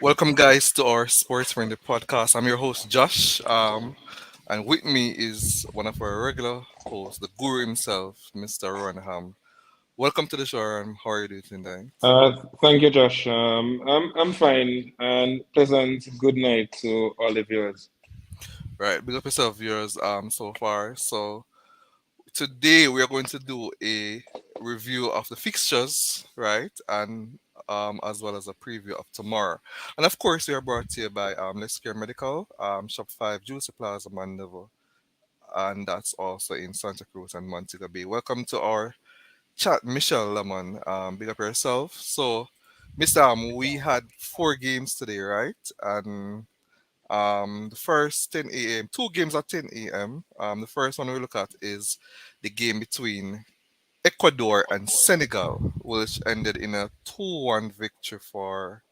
Welcome, guys, to our Sports Friendly podcast. I'm your host, Josh, and with me is one of our regular hosts, the guru himself, Mr. Ronham. Welcome to the show, Ron. How are you doing tonight? Thank you, Josh. I'm fine and pleasant good night to all the viewers. Right, big up yourself, viewers, so far. So, today we are going to do a review of the fixtures, right? And as well as a preview of tomorrow. And of course, we are brought to you by Let's Care Medical, Shop 5, Juicy Plaza, Mandeville, and that's also in Santa Cruz and Montego Bay. Welcome to our chat, Michelle Lemon. Big up yourself. So, Mr. We had four games today, right? And the first 10 a.m., two games at 10 a.m. The first one we look at is the game between Ecuador and Senegal, which ended in a 2-1 victory for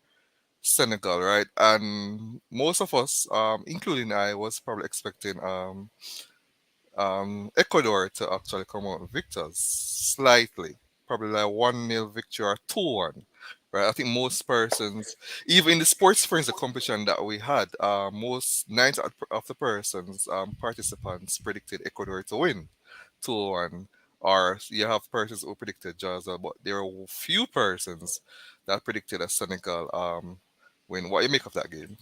Senegal, right? And most of us, including I, was probably expecting Ecuador to actually come out victors slightly, probably like 1-0 victory or 2-1. Right, I think most persons, even in the sports friends competition that we had, most 90 of the persons, participants predicted Ecuador to win 2-1. Or you have persons who predicted Jaza, but there are few persons that predicted a Senegal win. What do you make of that game?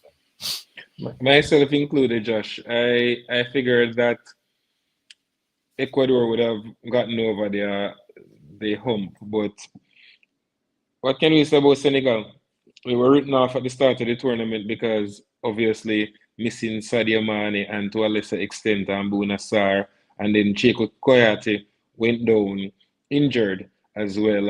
Myself included, Josh. I figured that Ecuador would have gotten over the hump, but what can we say about Senegal? We were written off at the start of the tournament because obviously missing Sadio Mane and to a lesser extent Ambu Nassar and then Cheikhou Kouyaté went down injured as well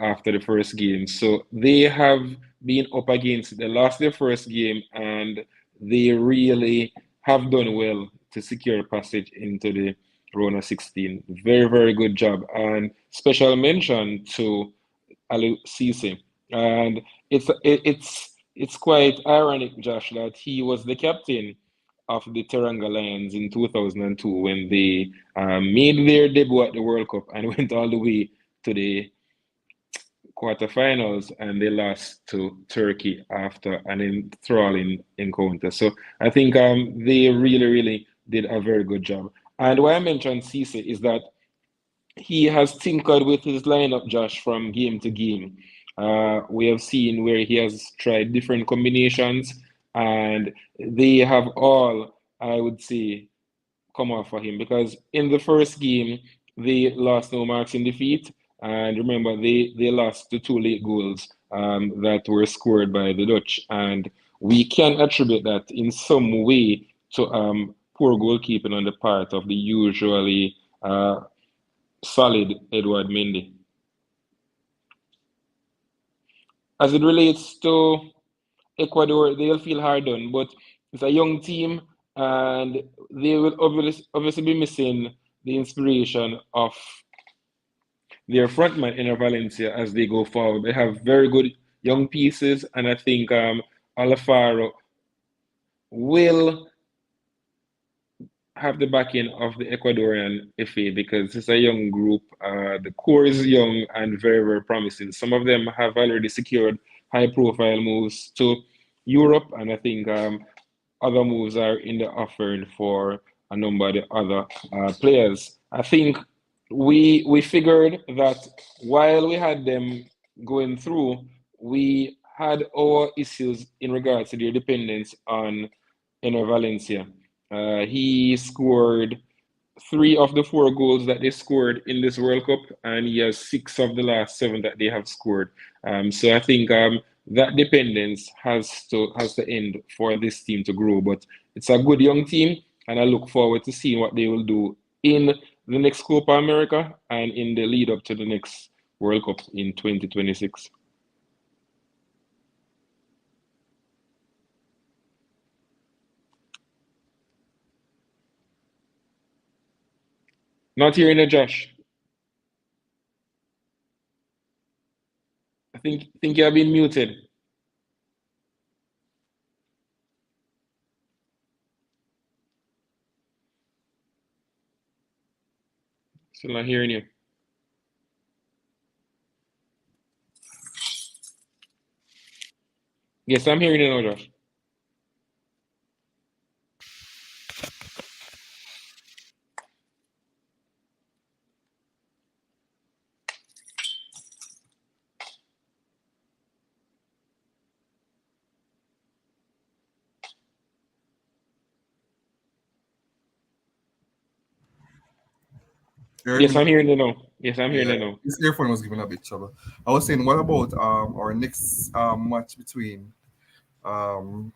after the first game. So they have been up against they lost their first game and they really have done well to secure passage into the round of 16. Very, very good job. And special mention to Cisse. And it's quite ironic, Josh, that he was the captain of the Teranga Lions in 2002 when they made their debut at the World Cup and went all the way to the quarterfinals and they lost to Turkey after an enthralling encounter. So I think they really, really did a very good job. And why I mentioned Cisse is that he has tinkered with his lineup, Josh, from game to game. We have seen where he has tried different combinations, and they have all, I would say, come off for him because in the first game they lost no marks in defeat, and remember they lost the two late goals that were scored by the Dutch, and we can attribute that in some way to poor goalkeeping on the part of the usually solid Edward Mendy. As it relates to Ecuador, they'll feel hard done, but it's a young team and they will obviously be missing the inspiration of their frontman in Valencia as they go forward. They have very good young pieces, and I think Alfaro will have the backing of the Ecuadorian FA because it's a young group. The core is young and very, very promising. Some of them have already secured high profile moves to Europe, and I think other moves are in the offering for a number of the other players. I think we figured that while we had them going through, we had our issues in regards to their dependence on Enner Valencia. He scored three of the four goals that they scored in this World Cup, and he has six of the last seven that they have scored. So I think that dependence has to end for this team to grow. But it's a good young team, and I look forward to seeing what they will do in the next Copa America and in the lead up to the next World Cup in 2026. Not hearing it, Josh. I think you have been muted. Still not hearing you. Yes, I'm hearing you now, Josh. You heard Yes, me? I'm hearing you now. Yes, I'm hearing Yeah, you now. this earphone was giving a bit trouble. I was saying, what about our next match between um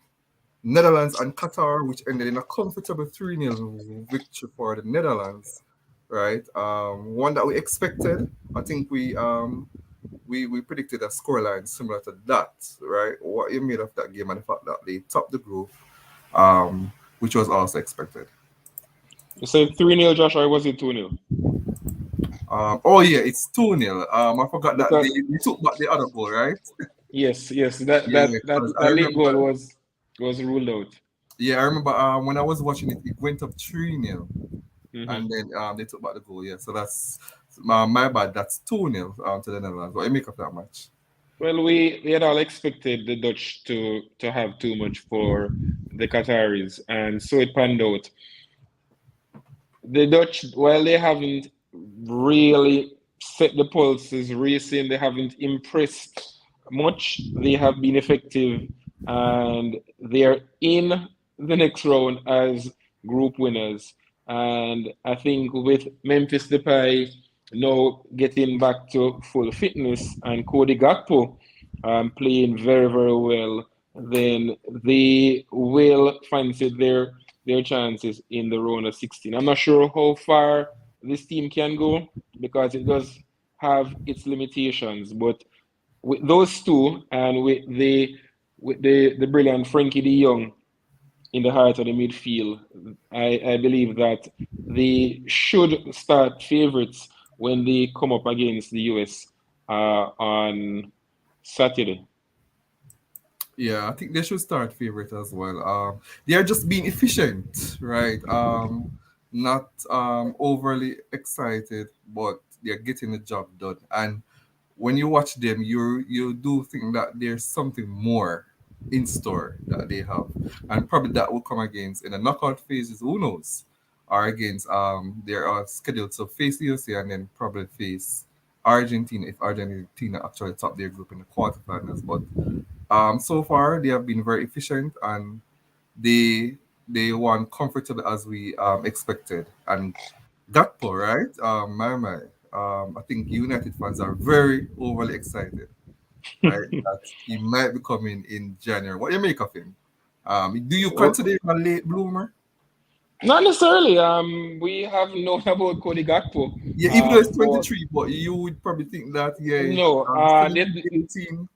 Netherlands and Qatar, which ended in a comfortable 3-0 victory for the Netherlands, right? One that we expected. I think we predicted a scoreline similar to that, right? What you made of that game and the fact that they topped the group, which was also expected. You said 3-0, Josh, or was it 2-0? Oh yeah, it's 2-0. I forgot that Because they took back the other goal, right? yes, yes, that Yeah, that that because I that late remember. goal was ruled out. Yeah, I remember when I was watching it, it went up 3-0, Hmm. and then they took back the goal. Yeah, so that's my bad. That's 2-0 to the Netherlands. What do you make of that match? Well, we had all expected the Dutch to have too much for the Qataris, and so it panned out. The Dutch, while they haven't really set the pulses racing, they haven't impressed much. They have been effective, and they're in the next round as group winners. And I think with Memphis Depay now getting back to full fitness and Cody Gakpo playing very, very well, then they will fancy their chances in the round of 16. I'm not sure how far this team can go because it does have its limitations, but with those two and with the brilliant Frankie de Jong in the heart of the midfield, I believe that they should start favourites when they come up against the US on Saturday. Yeah, I think they should start favorite as well. They are just being efficient, right? Not overly excited, but they're getting the job done. And when you watch them, you do think that there's something more in store that they have, and probably that will come against in the knockout phases. Who knows? Or against they are scheduled to face the USA and then probably face Argentina if Argentina actually top their group in the quarterfinals. But so far they have been very efficient and they they won comfortably as we expected. And Gakpo, right? My. I think United fans are very overly excited, right? That he might be coming in January. What do you make of him? Do you Well, consider him a late bloomer? not necessarily. We have known about Cody Gakpo Yeah, even though it's for 23, but you would probably think that, yeah, no. 17, 18.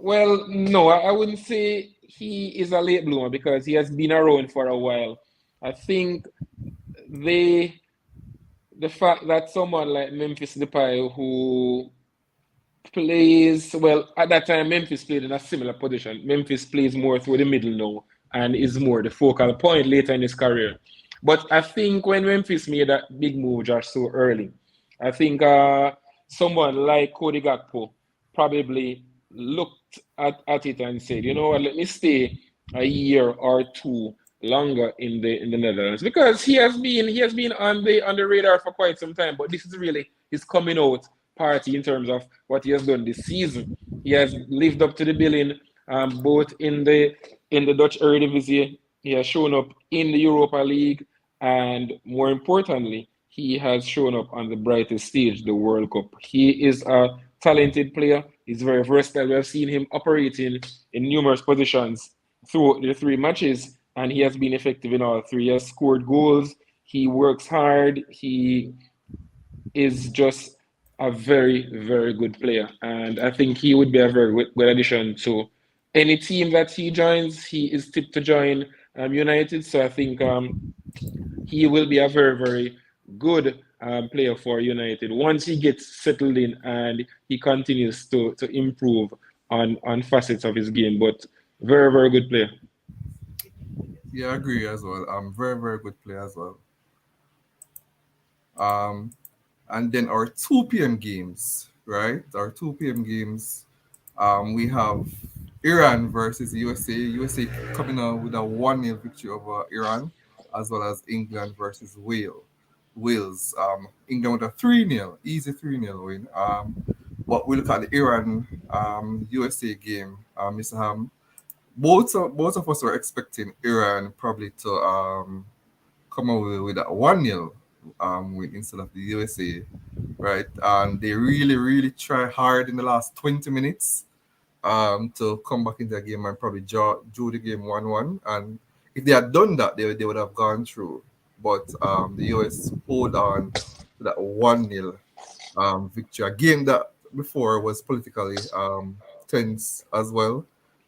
Well, no, I wouldn't say he is a late bloomer because he has been around for a while. I think they the fact that someone like Memphis Depay who plays well at that time Memphis played in a similar position. Memphis plays more through the middle now and is more the focal point later in his career. But I think when Memphis made that big move just so early, I think someone like Cody Gakpo probably looked at it and said, you know what, let me stay a year or two longer in the Netherlands because he has been on the radar for quite some time, but this is really his coming out party in terms of what he has done this season. He has lived up to the billing, both in the Dutch Eredivisie. He has shown up in the Europa League, and more importantly, he has shown up on the brightest stage, the World Cup. He is a talented player. He's very versatile. We have seen him operating in numerous positions through the three matches, and he has been effective in all three. He has scored goals. He works hard. He is just a very, very good player. And I think he would be a very good addition to any team that he joins. He is tipped to join United. So I think he will be a very, very good player for United once he gets settled in and he continues to improve on facets of his game. But very, very good player. Yeah, I agree as well. Very, very good player as well. Um, and then our 2 p.m. games, right? Our 2 p.m. games. We have. Iran versus USA. USA coming out with a 1-0 victory over Iran, as well as England versus Wales. Wales. England with a 3-0, easy 3-0 win. But we look at the Iran USA game, Mr. Ham. Both of us were expecting Iran probably to come away with that 1-0 win instead of the USA, right? And they really, really try hard in the last 20 minutes to come back into the game and probably drew the game 1-1. And if they had done that, they would have gone through. But the US hold on to that 1-0 victory. A game that before was politically tense as well,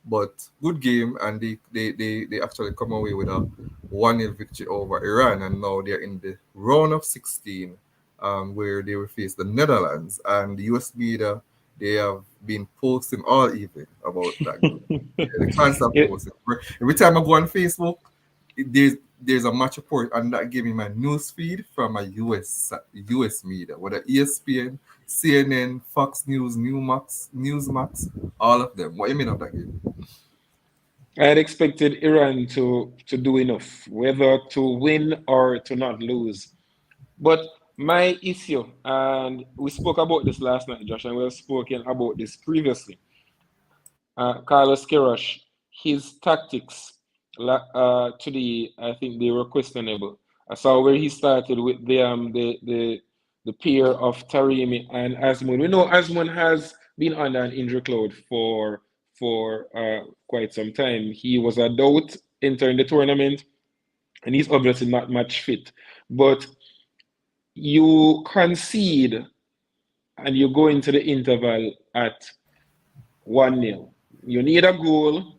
but good game, and they actually come away with a 1-0 victory over Iran, and now they're in the round of 16, where they will face the Netherlands, and the US media, they have been posting all evening about that game. Yeah, they can't stop It, posting. Every time I go on Facebook, there's a match report and that gave me my news feed from a US media, whether ESPN, CNN, Fox News, Newsmax, all of them. What do you mean of that game? I had expected Iran to do enough, whether to win or to not lose. But my issue, and we spoke about this last night, Josh, and we have spoken about this previously. Carlos Queiroz, his tactics today, I think they were questionable. I saw where he started with the pair of Taremi and Asmun. We know Asmun has been under an injury cloud for quite some time. He was a doubt entering the tournament, and he's obviously not much fit. But you concede and you go into the interval at 1-0. You need a goal,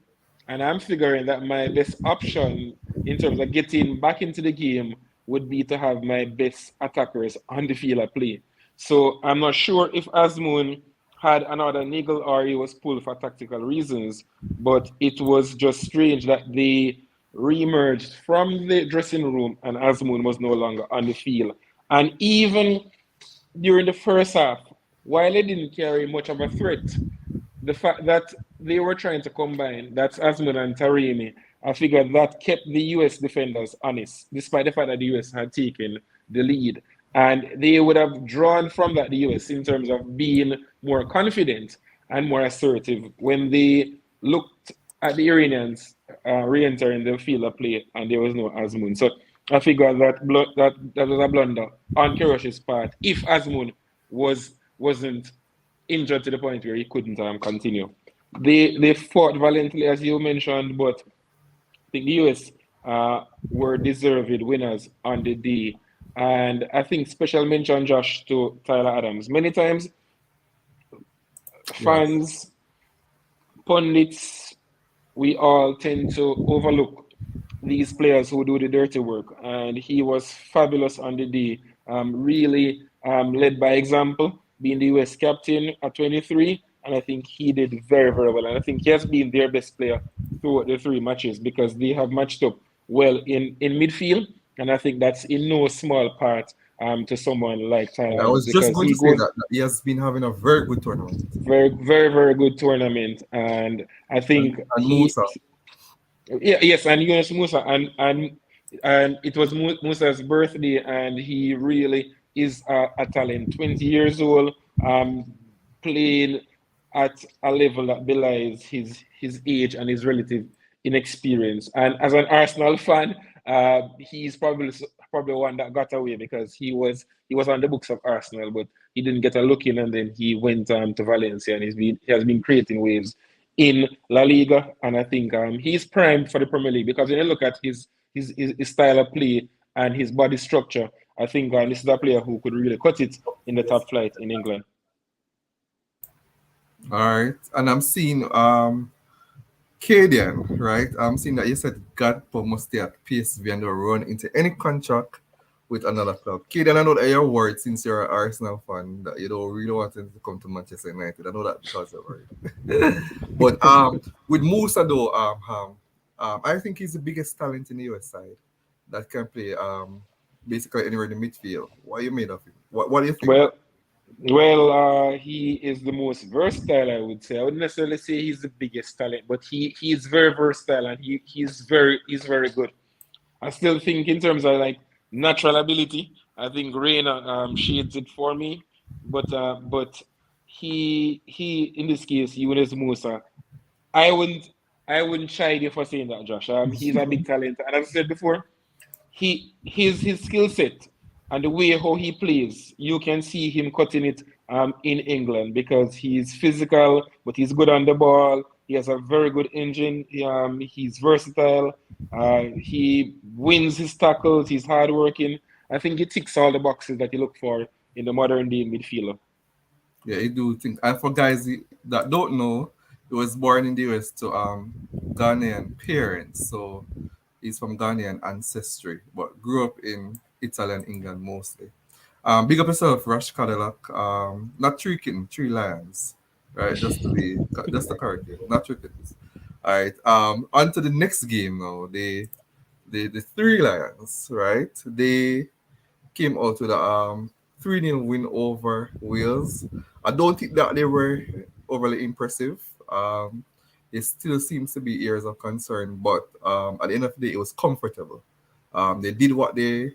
and I'm figuring that my best option in terms of getting back into the game would be to have my best attackers on the field of play. So I'm not sure if Asmoon had another niggle or he was pulled for tactical reasons, but it was just strange that they re-emerged from the dressing room and Asmoon was no longer on the field. And even during the first half, while they didn't carry much of a threat, the fact that they were trying to combine, that's Asmund and Taremi, I figured that kept the US defenders honest, despite the fact that the US had taken the lead. And they would have drawn from that, the US, in terms of being more confident and more assertive when they looked at the Iranians re-entering the field of play and there was no Asmund. So I figured that was a blunder on Kiros's part if Asmund wasn't injured to the point where he couldn't continue. They fought valiantly, as you mentioned, but I think the US were deserved winners on the day. And I think special mention, Josh, to Tyler Adams. Many times, Yes. fans, pundits, we all tend to overlook these players who do the dirty work. And he was fabulous on the day, really led by example, being the US captain at 23. And I think he did very, very well. And I think he has been their best player throughout the three matches because they have matched up well in midfield. And I think that's in no small part to someone like Tyler Yeah, I Adams was just because going to he say goes that he has been having a very good tournament. very, very, very good tournament. And I think And Musa. yeah, yes, and Yunus Musa, and it was Musa's birthday, and he really is a talent. 20 years old, playing at a level that belies his age and his relative inexperience. And as an Arsenal fan, he's probably one that got away because he was on the books of Arsenal, but he didn't get a look in, and then he went to Valencia, and he has been creating waves in La Liga, and I think he's primed for the Premier League because when you look at his style of play and his body structure, I think this is a player who could really cut it in the top flight in England. All right. And I'm seeing Cadian, right? I'm seeing that you said Gakpo must stay at PSV and don't run into any contract with another club. Cadian, I know that you're worried since you're an Arsenal fan that you don't really want him to come to Manchester United. I know that because you're worried. But with Musa though, I think he's the biggest talent in the US side that can play basically anywhere in the midfield. What are you made of him? What do you think? Well, Well, he is the most versatile, I would say. I wouldn't necessarily say he's the biggest talent, but he is very versatile and he's very good. I still think in terms of like natural ability, I think Reina shades it for me, but he in this case Yunus Musa, I wouldn't I wouldn't chide you for saying that, Josh. He's a big talent, and as I said before, his skill set and the way how he plays, you can see him cutting it in England because he's physical, but he's good on the ball. He has a very good engine. He's versatile. He wins his tackles. He's hardworking. I think he ticks all the boxes that you look for in the modern day midfielder. Yeah, I do think. And for guys that don't know, he was born in the US to Ghanaian parents, so he's from Ghanaian ancestry, but grew up in Italy and England mostly. Big up yourself, Rash Cadillac. Not three kittens, three lions, right? Just to correct you, not three kittens. All right. On to the next game now. The three lions, right? They came out with a 3-0 win over Wales. I don't think that they were overly impressive. It still seems to be areas of concern, but at the end of the day, it was comfortable. They did what they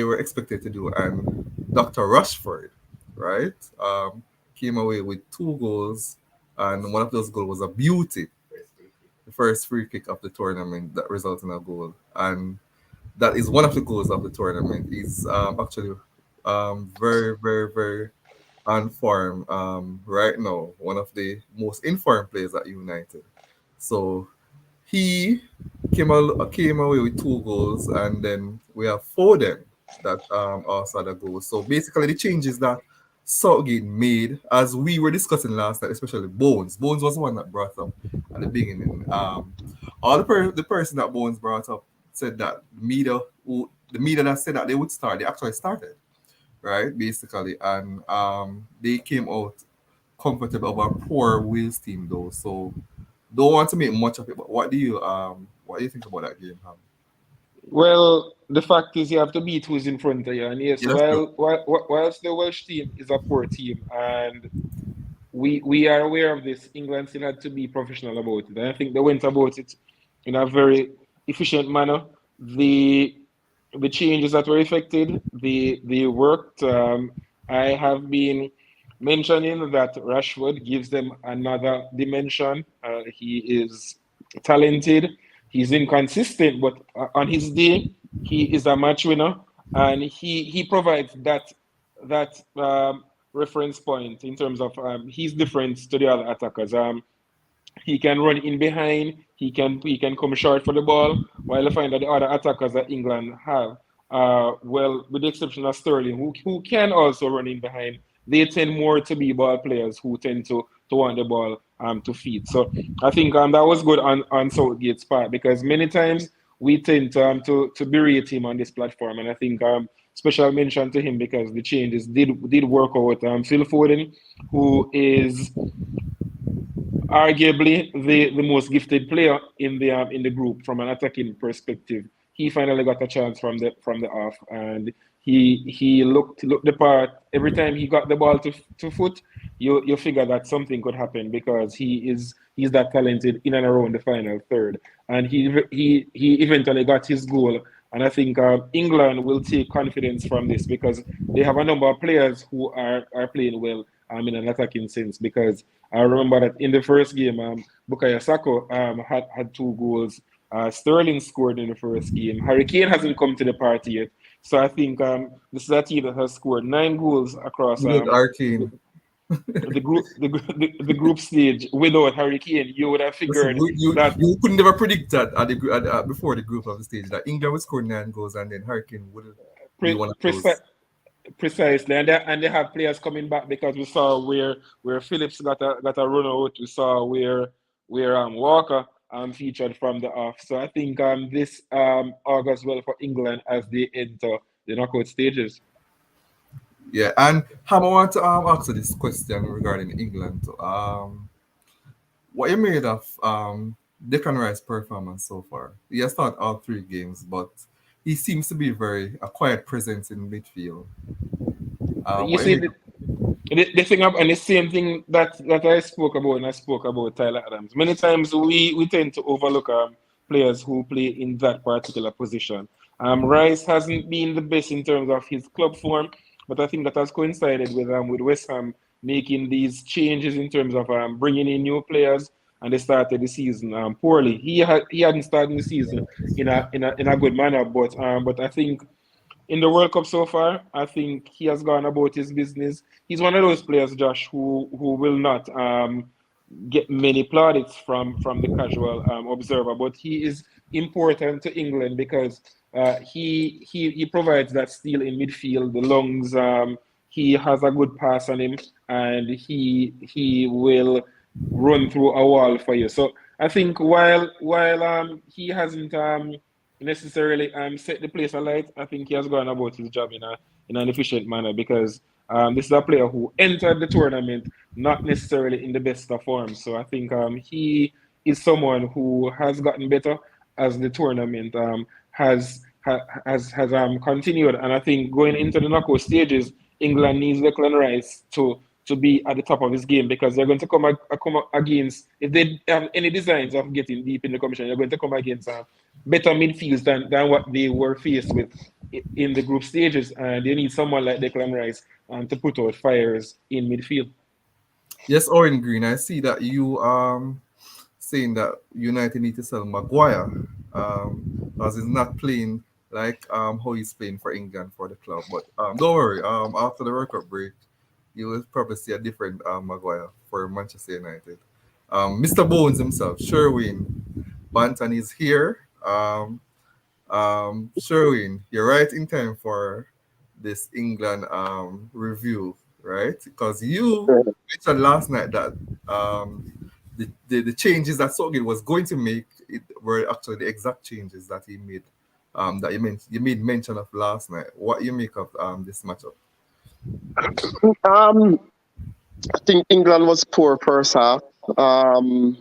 were expected to do, and Dr. Rashford, right, came away with 2 goals, and one of those goals was a beauty, the first free kick of the tournament that resulted in a goal, and that is one of the goals of the tournament. He's actually very, very, very on form right now. One of the most informed players at United. So he came away with 2 goals, and then we have Foden that also had a goal. So basically, the changes that Southgate made, as we were discussing last night, especially Bones. Bones was the one that brought up at the beginning. All the person that Bones brought up said that the media that said that they would start, they actually started, right? Basically, and they came out comfortable over a poor Wales team though. So don't want to make much of it, but what do you think about that game, Ham? Well, the fact is you have to beat who's in front of you. And yes, Yeah, that's true. whilst the Welsh team is a poor team and we are aware of this, England still had to be professional about it. And I think they went about it in a very efficient manner. The the changes that were effected, they worked. I have been mentioning that Rashford gives them another dimension. He is talented. He's inconsistent, but on his day, he is a match winner, and he provides that reference point in terms of he's different to the other attackers. He can run in behind. He can come short for the ball. While I find that the other attackers that England have, well, with the exception of Sterling, who can also run in behind, they tend more to be ball players who tend to want the ball to feed. So I think that was good on Southgate's part because many times we tend to berate him on this platform, and I think special mention to him because the changes did work out. Phil Foden, who is arguably the most gifted player in the group from an attacking perspective. He finally got a chance from the off, and he looked the part. Every time he got the ball to foot, you figure that something could happen because he's that talented in and around the final third, and he eventually got his goal. And I think England will take confidence from this because they have a number of players who are playing well in an attacking sense. Because I remember that in the first game, Bukayo Saka had 2 goals. Sterling scored in the first game. Harry Kane hasn't come to the party yet. So I think this is a team that has scored 9 goals across Good the, Arcane. the group stage without Harry Kane. You would have Listen, figured you that you could never predict that before the group of the stage that England would score 9 goals and then Hurricane would be pre- one of precise. those. Precisely, and they have players coming back because we saw where Phillips got a run out. We saw where Walker featured from the off. So I think this augurs well for England as they enter the knockout stages. Yeah, and Ham, I want to ask you this question regarding England. What you made of Declan Rice's performance so far? He has started all 3 games, but he seems to be very a quiet presence in midfield. You What you see, made of? The thing and the same thing that I spoke about and I spoke about Tyler Adams. Many times we tend to overlook players who play in that particular position. Rice hasn't been the best in terms of his club form, but I think that has coincided with West Ham making these changes in terms of bringing in new players, and they started the season poorly. He hadn't started the season in a good manner, but I think in the World Cup so far, I think he has gone about his business. He's one of those players, Josh, who will not get many plaudits from the casual observer, but he is important to England because he provides that steel in midfield, the lungs. He has a good pass on him, and he will run through a wall for you. So I think while he hasn't necessarily set the place alight, I think he has gone about his job in an efficient manner because this is a player who entered the tournament not necessarily in the best of form. So I think he is someone who has gotten better as the tournament has continued. And I think going into the knockout stages, England needs Declan Rice to be at the top of his game because they're going to come against, if they have any designs of getting deep in the competition, they're going to come against better midfields than what they were faced with in the group stages, and they need someone like Declan Rice to put out fires in midfield. Yes, Owen Green. I see that you saying that United need to sell Maguire because he's not playing like how he's playing for England for the club. But don't worry. After the World Cup break, you will probably see a different Maguire for Manchester United. Mr. Bones himself, Sherwin Banton is here. Sherwin, you're right in time for this England review, right? Because you mentioned last night that the changes that Southgate was going to make were actually the exact changes that he made. That you made mention of last night. What you make of this matchup? Um, I think England was poor first half. Um,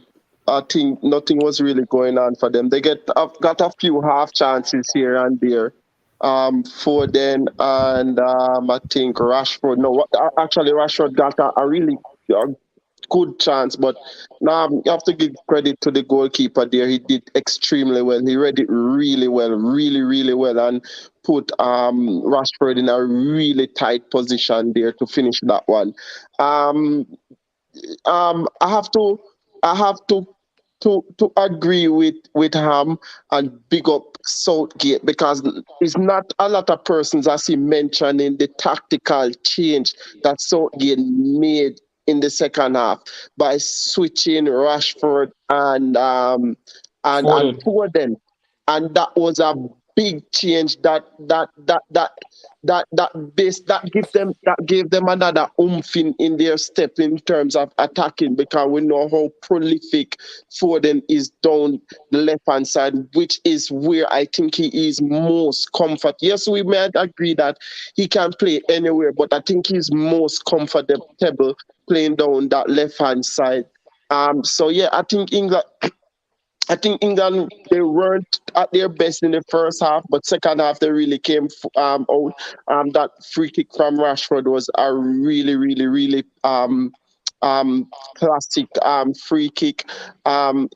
I think nothing was really going on for them. They got a few half chances here and there. Foden and I think Rashford. No, actually Rashford got a really uh, good chance, but now you have to give credit to the goalkeeper there. He did extremely well. He read it really well, really, really well, and put Rashford in a really tight position there to finish that one. Um, I have to to agree with Ham and big up Southgate because it's not a lot of persons I see mentioning the tactical change that Southgate made in the second half by switching Rashford and Foden. Foden, and that was a big change that gave them another oomph in their step in terms of attacking because we know how prolific Foden is down the left hand side, which is where I think he is most comfort. Yes, we might agree that he can play anywhere, but I think he's most comfortable playing down that left hand side. So yeah, I think England they weren't at their best in the first half, but second half they really came out. That free kick from Rashford was a really, really, really classic free kick. And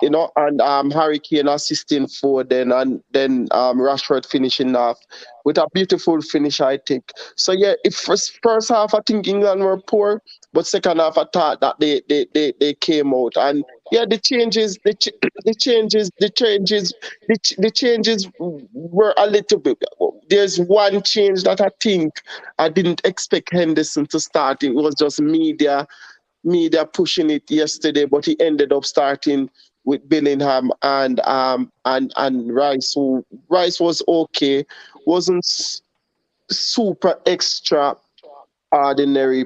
Harry Kane assisting for then Rashford finishing off with a beautiful finish, I think. So yeah, if first half I think England were poor, but second half I thought that they came out and yeah, the changes were a little bit. There's one change that I think I didn't expect Henderson to start. It was just media pushing it yesterday, but he ended up starting with Bellingham and Rice. So Rice was okay, wasn't super extra ordinary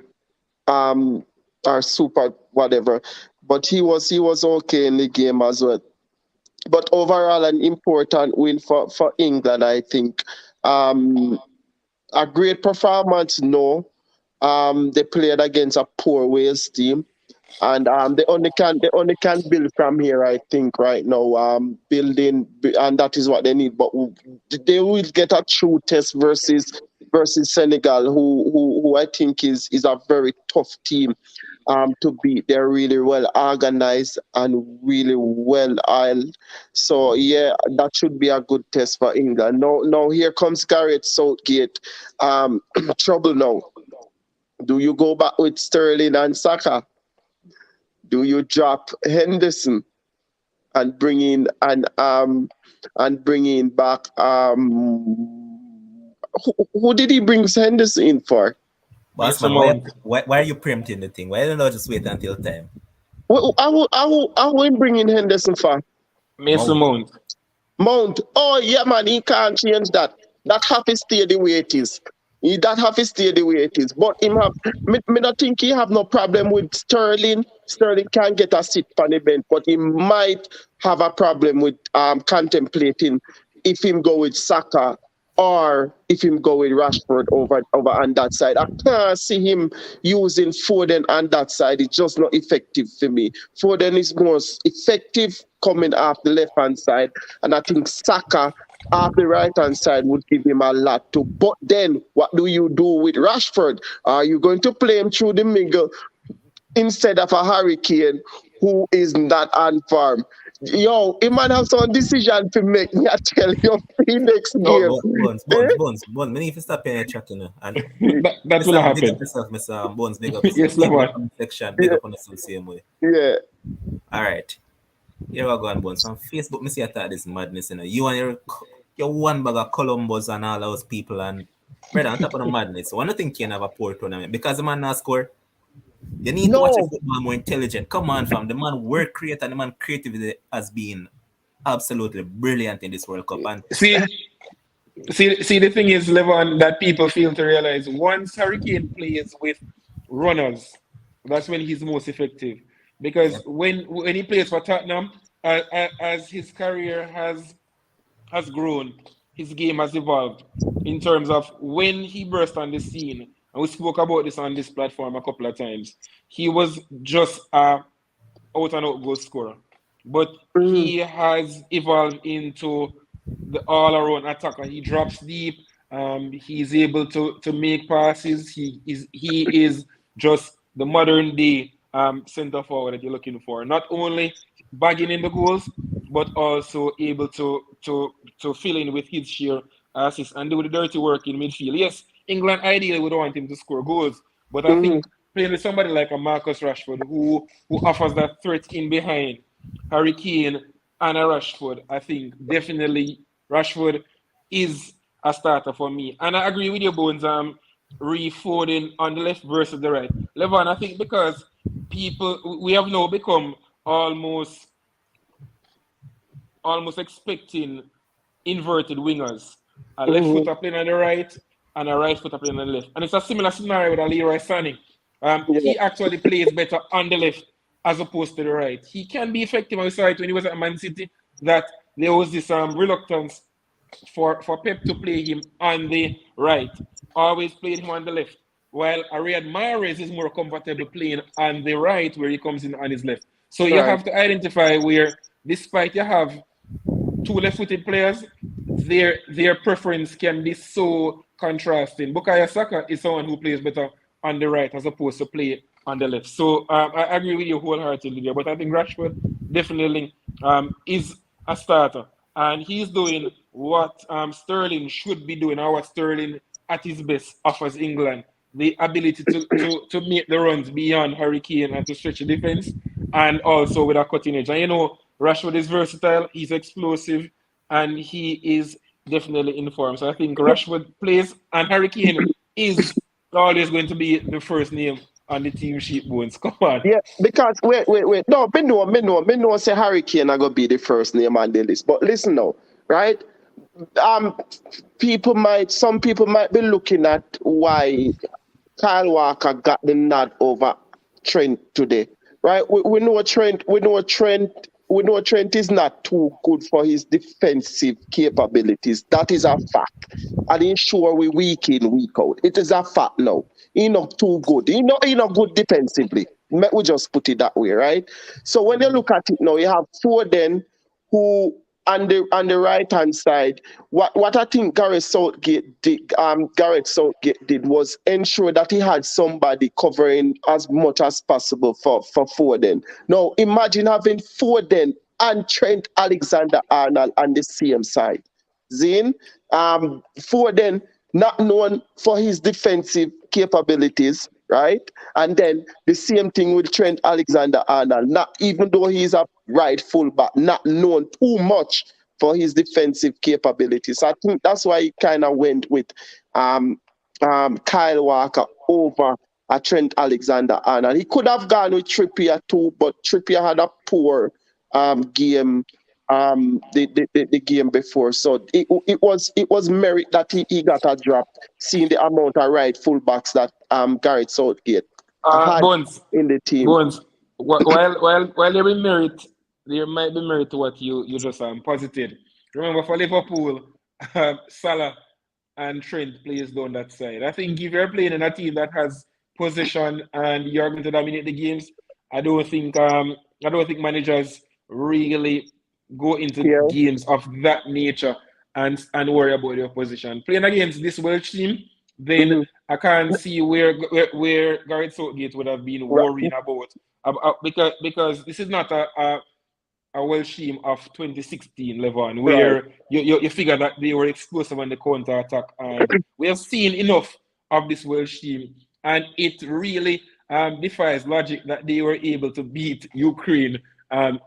um or super whatever, but he was okay in the game as well. But overall, an important win for England, I think. Um, a great performance, no. They played against a poor Wales team, and they only can build from here. I think right now, building, and that is what they need. But they will get a true test versus versus Senegal, who I think is a very tough team to beat. They're really well organized and really well oiled. So yeah, that should be a good test for England. Now here comes Gareth Southgate. Trouble now. Do you go back with Sterling and Saka? Do you drop Henderson and bring in back who did he bring Henderson in for? Mason Bossman, Mount. why are you preempting the thing? Why don't you just wait until time? I will bring in Henderson for Mason Mount. Mount. Mount. Oh yeah, man, he can't change that. That have to stay the way it is. That have to stay the way it is. But him have me not think he have no problem with Sterling. Sterling can get a seat on the bench, but he might have a problem with contemplating if him go with Saka or if him go with Rashford over on that side. I can't see him using Foden on that side. It's just not effective for me. Foden is most effective coming off the left hand side, and I think Saka off the right hand side would give him a lot too. But then, what do you do with Rashford? Are you going to play him through the middle instead of a Hurricane who is not on farm? Yo, he might have some decision to make. Me, I tell you, the next No, game. Bones. Me need to stop paying a chat, you know. And that will Big up happen. yourself, Mr. Bones. Big up yourself. Yes, Lamar. Comment section. Big Yeah, up on us the same way. yeah. All right. Here we go on, Bones. On Facebook, me see I thought this madness, you know. You and your one bag of Columbus and all those people, and brother, on top of the madness. So I don't think you can have a poor tournament because the man not score. You need to watch a No, football more intelligent. Come on, fam. The man work create and the man creativity has been absolutely brilliant in this World Cup. And See, see, the thing is, Levon, that people fail to realize once Hurricane plays with runners, that's when he's most effective. yeah, Because when he plays for Tottenham, as his career has grown, his game has evolved in terms of when he burst on the scene. And we spoke about this on this platform a couple of times. He was just a out and out goal scorer. But mm, he has evolved into the all around attacker. He drops deep. He's able to make passes. He is just the modern day center forward that you're looking for. Not only bagging in the goals, but also able to fill in with his share assists and do the dirty work in midfield. Yes, England ideally would want him to score goals, but I mm, think playing with somebody like a Marcus Rashford who offers that threat in behind Harry Kane and a Rashford, I think definitely Rashford is a starter for me. And I agree with you, Bones. Foden on the left versus the right. Levon, I think because we have now become almost expecting inverted wingers. A left mm, footer playing on the right and a right footer playing on the left. And it's a similar scenario with a Leroy Sané. yeah, He actually plays better on the left as opposed to the right. He can be effective. I saw it when he was at Man City that there was this reluctance for Pep to play him on the right. Always played him on the left. While Riyad Mahrez is more comfortable playing on the right where he comes in on his left. So you right. have to identify where, despite you have two left-footed players, their preference can be so contrasting. Bukayo Saka is someone who plays better on the right as opposed to play on the left. So I agree with you wholeheartedly there. But I think Rashford definitely is a starter, and he's doing what Sterling should be doing, or what Sterling at his best offers England. The ability to make the runs beyond Harry Kane and to stretch the defense, and also with a cutting edge. And you know, Rashford is versatile, he's explosive, and he is definitely in form. So I think Rashford plays, and Harry Kane is always going to be the first name on the team sheet, Bones. Come on. Yeah, because wait. No, me know. Say Hurricane are gonna be the first name on the list. But listen now, right? Um, some people might be looking at why Kyle Walker got the nod over Trent today, right? We know Trent. We know Trent is not too good for his defensive capabilities. That is a fact. And ensure we week in, week out. It is a fact now. He not too good. He not good defensively. We just put it that way, right? So when you look at it now, you have Foden who on the right hand side, what I think Gareth Southgate did was ensure that he had somebody covering as much as possible for Foden. Now imagine having Foden and Trent Alexander-Arnold on the same side. Zane, Foden not known for his defensive capabilities, right? And then the same thing with Trent Alexander-Arnold. Not even though he's a right fullback, not known too much for his defensive capabilities. I think that's why he kind of went with um, Kyle Walker over Trent Alexander-Arnold. He could have gone with Trippier too, but Trippier had a poor game the game before. So it was merit that he got a drop, seeing the amount of right fullbacks that Gareth Southgate had Bones, in the team. Bones. While there might be merit to what you just posited. Remember for Liverpool, Salah and Trent plays down that side. I think if you're playing in a team that has possession and you're going to dominate the games, I don't think managers really go into Yeah, games of that nature and worry about your position. Playing against this Welsh team, then hmm I can't see where Gareth Southgate would have been right, worrying about because this is not a Welsh team of 2016 Levon, right. where you figure that they were explosive on the counter attack, and we have seen enough of this Welsh team, and it really defies logic that they were able to beat Ukraine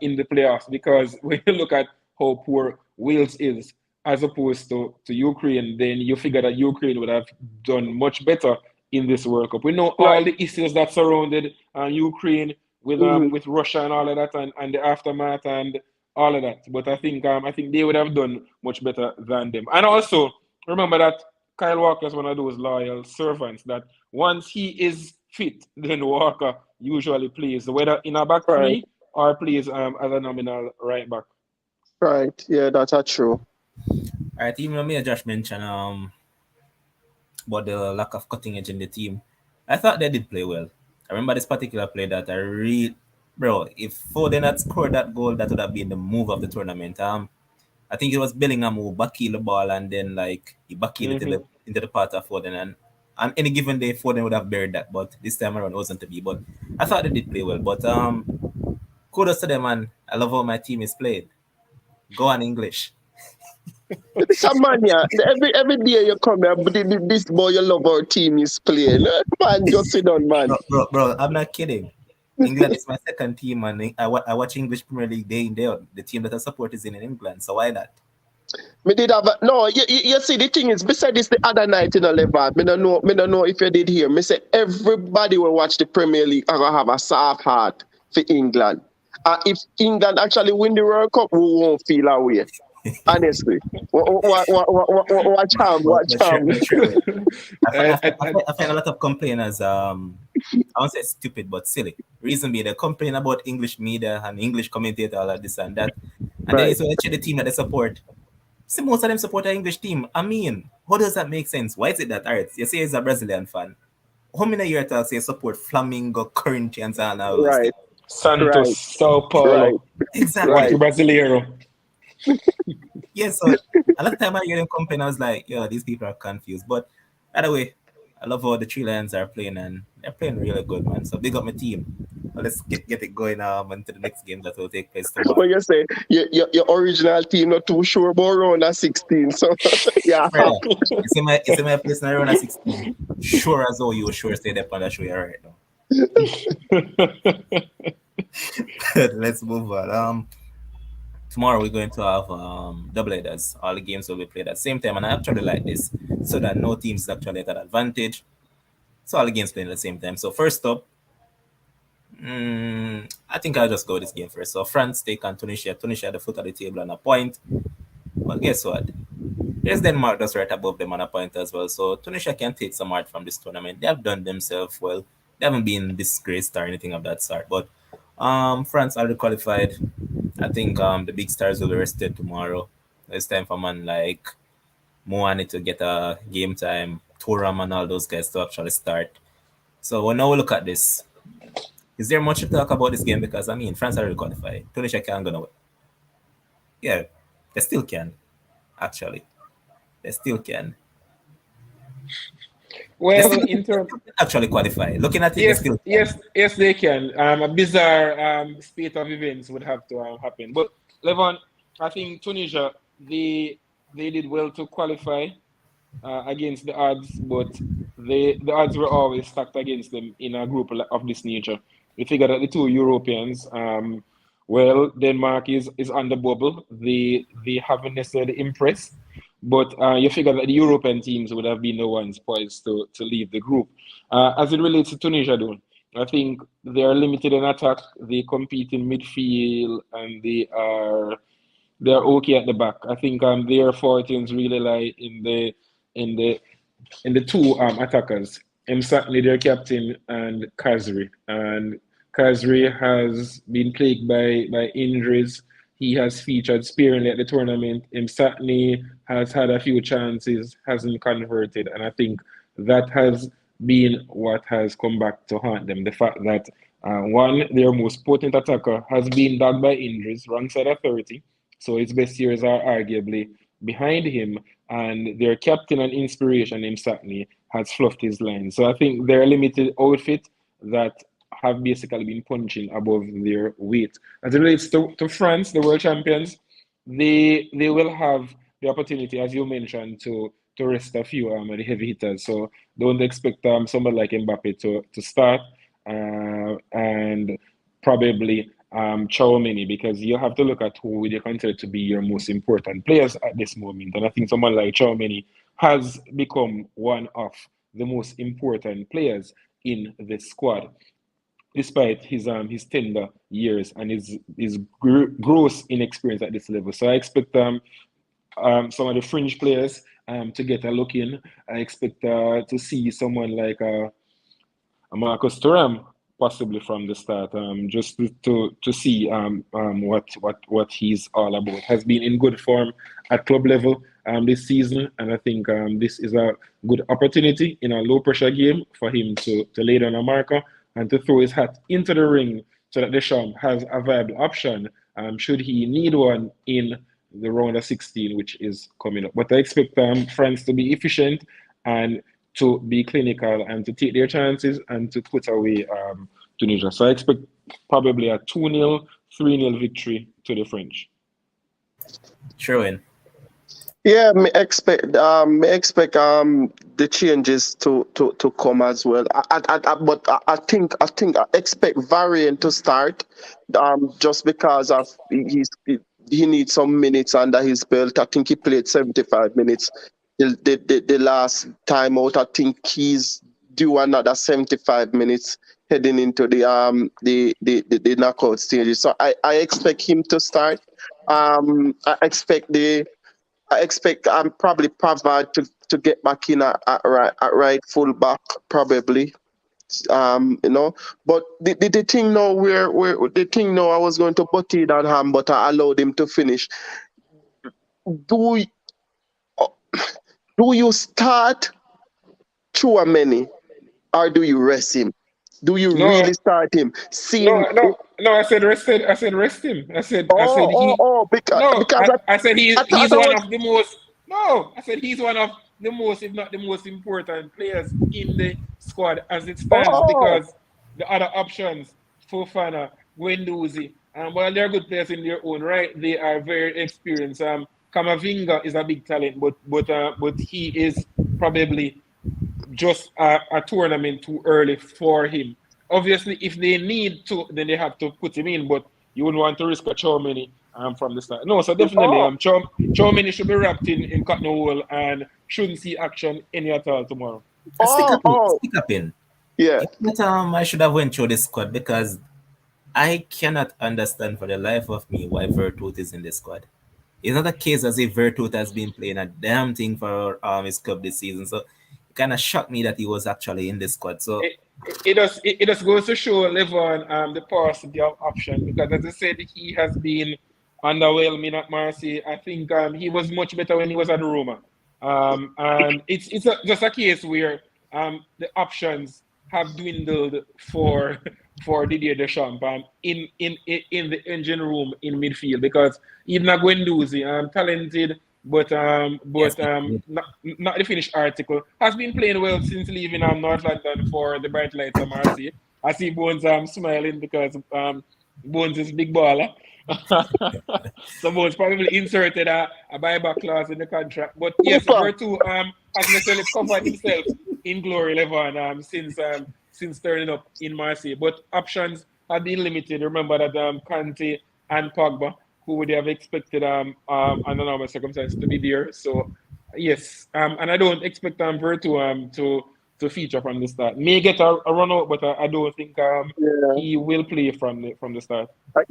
in the playoffs. Because when you look at how poor Wales is as opposed to Ukraine, then you figure that Ukraine would have done much better in this World Cup. We know all Right. the issues that surrounded Ukraine hmm with Russia and all of that, and the aftermath and all of that. But I think they would have done much better than them. And also remember that Kyle Walker is one of those loyal servants that once he is fit, then Walker usually plays whether in a back Right. three or plays as a nominal right back. Right. Yeah, that's true. All right, even me and Josh mentioned about the lack of cutting edge in the team. I thought they did play well. I remember this particular play that I really, bro. If Foden had scored that goal, that would have been the move of the tournament. I think it was Bellingham who backheel the ball and then like he backheel it Mm-hmm. into the part of Foden, and on any given day Foden would have buried that, but this time around it wasn't to be. But I thought they did play well. But kudos to them, and I love how my team is played. Go on English. It's a man, yeah. Every day you come here, but this boy you love our team is playing. Man, just sit down, man. Bro, I'm not kidding. England is my second team, and I watch English Premier League day in day out. The team that I support is in England, so why not? Me did have no. You see, the thing is, beside this, the other night in a level, me don't know. Me don't know if you did hear. Me say everybody will watch the Premier League. I gonna have a soft heart for England. If England actually win the World Cup, we won't feel away. Honestly, watch out, But, watch but sure, out. but sure. I, I, I, I find a lot of complainers, I won't say stupid, but silly. Reason being, they're complaining about English media and English commentator, all of this and that. And then Right. it's when they check the team that they support. See, most of them support an English team. I mean, how does that make sense? Why is it that, all right, you say he's a Brazilian fan. How many years talk say support Flamingo, Corinthians, and all those Right. things? Right. Santos, Sao Right. Paulo, Exactly. Right. Rocky Brasileiro. Yeah, so a lot of time I hear them complain, I was like, yo, these people are confused. But by the way, I love how the Three Lions are playing, and they're playing really good, man. So big up my team. Well, let's get it going into the next game that will take place tomorrow. When you say your original team not too sure about round of 16, so yeah, Brother, it's in my place in around 16. Sure as though you sure stay there on that show right now. Let's move on. Tomorrow we're going to have double headers. All the games will be played at the same time, and I actually like this so that no team is actually at an advantage. So all the games playing at the same time. So first up, I think I'll just go this game first. So France take on Tunisia. Tunisia at the foot of the table on a point. But guess what? There's Denmark just right above them on a point as well. So Tunisia can take some art from this tournament. They have done themselves well. They haven't been disgraced or anything of that sort. But France already qualified. I think the big stars will be rested tomorrow. It's time for man like Moani to get a game time, Turam and all those guys to actually start. So when now we look at this, is there much to talk about this game? Because I mean, France already qualified. Tunisia can't go nowhere. Yeah, They still can, actually. They still can. They Well, still, in they terms, still can actually qualify. Looking at it, they yes, still can. yes, yes, they can. A bizarre spate of events would have to happen. But Levon, I think Tunisia, they did well to qualify against the odds, but the odds were always stacked against them in a group of this nature. We figured that the two Europeans, well, Denmark is on the bubble. They haven't necessarily impressed, but you figure that the European teams would have been the ones poised to leave the group. As it relates to Tunisia, though, I think they are limited in attack. They compete in midfield, and they're okay at the back. I think their fortunes really lie in the in the two attackers, Msakni, their captain, and Kazri. And Kazri has been plagued by injuries. He has featured sparingly at the tournament. Msakni has had a few chances, hasn't converted, and I think that has been what has come back to haunt them. The fact that one, their most potent attacker has been dogged by injuries, wrong side of 30, so his best years are arguably behind him, and their captain and inspiration, named Satney, has fluffed his line. So I think their limited outfit that have basically been punching above their weight. As it relates to France, the world champions, they will have the opportunity, as you mentioned, to rest a few of the heavy hitters. So don't expect someone like Mbappe to start, and probably Chouameni, because you have to look at who they consider to be your most important players at this moment. And I think someone like Chouameni has become one of the most important players in the squad, despite his tender years and his gross inexperience at this level. So I expect some of the fringe players to get a look in. I expect to see someone like Marcus Thuram possibly from the start, just to see what he's all about. Has been in good form at club level this season, and I think this is a good opportunity in a low pressure game for him to lay down a marker and to throw his hat into the ring so that Deschamps has a viable option should he need one in the round of 16, which is coming up. But I expect France to be efficient and to be clinical and to take their chances and to put away Tunisia. So I expect probably a 2-0, 3-0 victory to the French. Sure. Yeah, me expect the changes to come as well. But I expect Varian to start just because of he needs some minutes under his belt. I think he played 75 minutes the last time out. I think he's due another 75 minutes heading into the knockout stages. So I expect him to start. I expect probably Pavard to get back in at right full back probably. You know, but the thing now where the thing now I was going to butt in on him, but I allowed him to finish. Do y- do you start Chouameni or do you rest him? Do you No, really start him? Seeing no. I said rest him. I said oh he. because I said I thought he's that one was of the most. No, I said he's one of the most, if not the most important players in the squad as it stands, oh because the other options, Fofana, Guendouzi, while they're good players in their own right, they are very experienced. Kamavinga is a big talent, but he is probably just a tournament too early for him. Obviously, if they need to, then they have to put him in, but you wouldn't want to risk a Chouameni from the start. No, so definitely oh Chouameni should be wrapped in cotton wool and shouldn't see action any at all tomorrow. Stick oh up in. oh Stick up in. yeah. I should have went through this squad because I cannot understand for the life of me why Vertut is in this squad. It's not a case as if Vertut has been playing a damn thing for his club this season. So it kind of shocked me that he was actually in this squad. So It just goes to show Levon the paucity of option, because as I said, he has been underwhelming at Marseille. I think he was much better when he was at Roma. And it's just a case where the options have dwindled for for Didier Deschamps in the engine room in midfield because even a Guendouzi, talented Yes, not the finished article, has been playing well since leaving North London for the Bright Lights of Marseille. I see Bones smiling because Bones is big baller. So Bones probably inserted a buyback clause in the contract. But yes, Super. Vertu has necessarily covered himself in glory, Levan, since turning up in Marseille. But options have been limited. Remember that Kante and Pogba, who would have expected under normal circumstances to be there. So yes, and I don't expect Vertu to feature from the start. May get a run out, but I don't think Yeah. he will play from the start. Uh,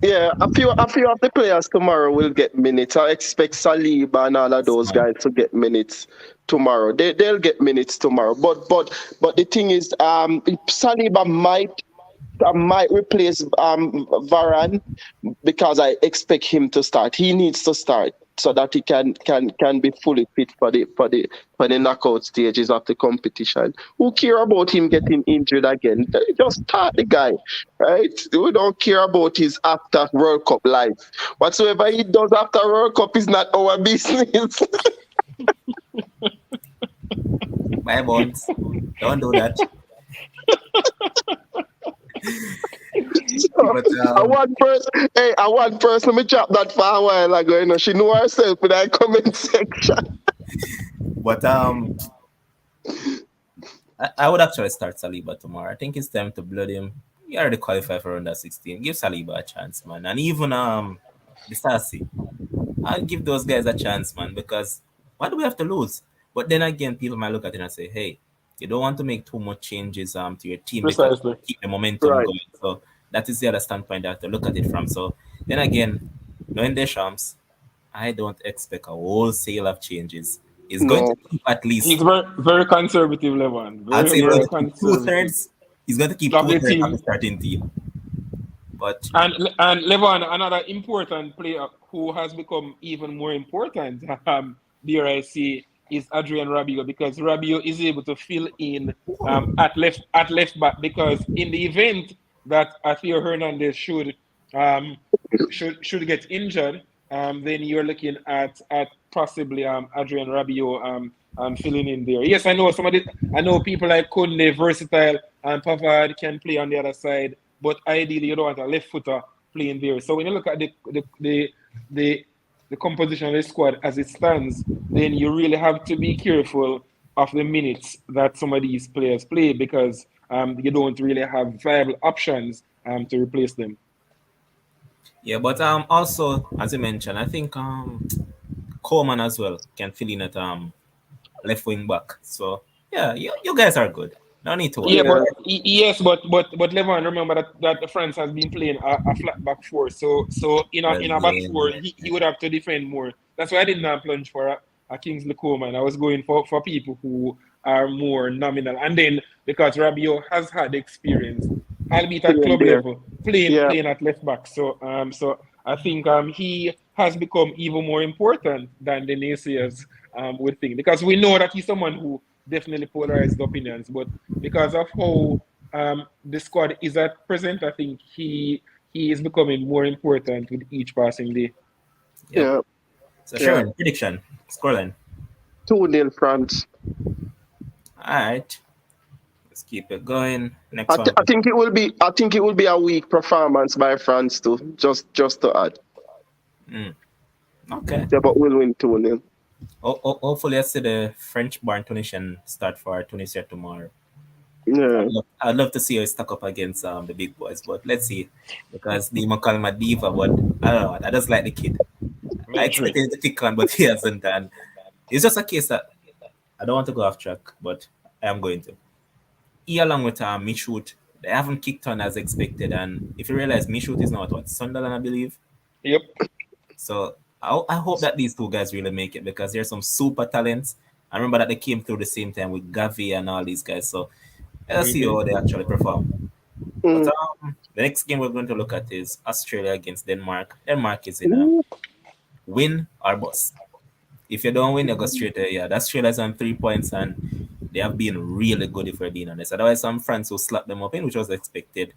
Yeah, a few of the players tomorrow will get minutes. I expect Saliba and all of those man. guys to get minutes tomorrow. They'll get minutes tomorrow. But the thing is, Saliba might replace Varane because I expect him to start. He needs to start so that he can be fully fit for the knockout stages of the competition. Who care about him getting injured again? Just start the guy, right? We don't care about his after World Cup life. Whatsoever he does after World Cup is not our business. Bye, Bones. Don't do that. So, But I want person, hey, I want person me drop that for a while ago. She know herself in that comment section. but I would actually start Saliba tomorrow. I think it's time to blood him. He already qualified for under 16. Give Saliba a chance, man. And even the Stasi. I'll give those guys a chance, man, because what do we have to lose? But then again, people might look at it and say, hey, you don't want to make too much changes to your team because Precisely. keep the momentum Right. going. So that is the other standpoint I have to look at it from. So then again, knowing Deschamps, I don't expect a wholesale of changes. It's going to No. keep at He's least, very conservative, Levan. I'd Very, say, he's going very to keep two conservative. thirds. He's going to keep Of two the thirds of the team. starting team. But And Levan, another important player who has become even more important, dare I say, is Adrian Rabiot because Rabiot is able to fill in at left back because in the event that Theo Hernandez um, should get injured, then you're looking at possibly Adrian Rabiot filling in there. Yes, I know people like Kunde, versatile, and Pavard can play on the other side, but ideally you don't want a left footer playing there. So when you look at the the composition of the squad as it stands, then you really have to be careful of the minutes that some of these players play because you don't really have viable options to replace them. yeah, but also as you mentioned, I think Coleman as well can fill in at left wing back. So yeah, you guys are good. No need to Yeah, worry. Yeah. yes, but Levan, remember that France has been playing a flat back four. So in a back four, he would have to defend more. That's why I did not plunge for a Kingsley Coman. I was going for people who are more nominal, and then because Rabiot has had experience, albeit at Playing club there. level, playing Yeah. playing at left back. So I think he has become even more important than the naysayers would think because we know that he's someone who definitely polarized opinions, but because of how the squad is at present, I think he is becoming more important with each passing day. Yep. Yeah. So Yeah. Sharon, prediction, scoreline. 2-0 France. All right, let's keep it going. I, Next th- one. I think it will be. I think it will be a weak performance by France too. Just to add. Mm, okay. Yeah, but we'll win 2-0. Hopefully, I see the French-born Tunisian start for Tunisia tomorrow. Yeah. I'd love to see her stack up against the big boys, but let's see. Because the call him a diva, but I don't know. I just like the kid. I Literally. expected him to kick on, but he hasn't done. It's just a case that I don't want to go off track, but I am going to. He along with Michoud, they haven't kicked on as expected. And if you realize Michoud is now at what, Sunderland, I believe. Yep. So I hope that these two guys really make it because there's some super talents. I remember that they came through the same time with Gavi and all these guys. So let's see how they actually perform. But Mm. the next game we're going to look at is Australia against Denmark. Denmark is in a Ooh. win or bust. If you don't win, you go straight there. Yeah, Australia's on 3 points and They have been really good, if we're being honest. Otherwise, some France will slap them up in, which was expected.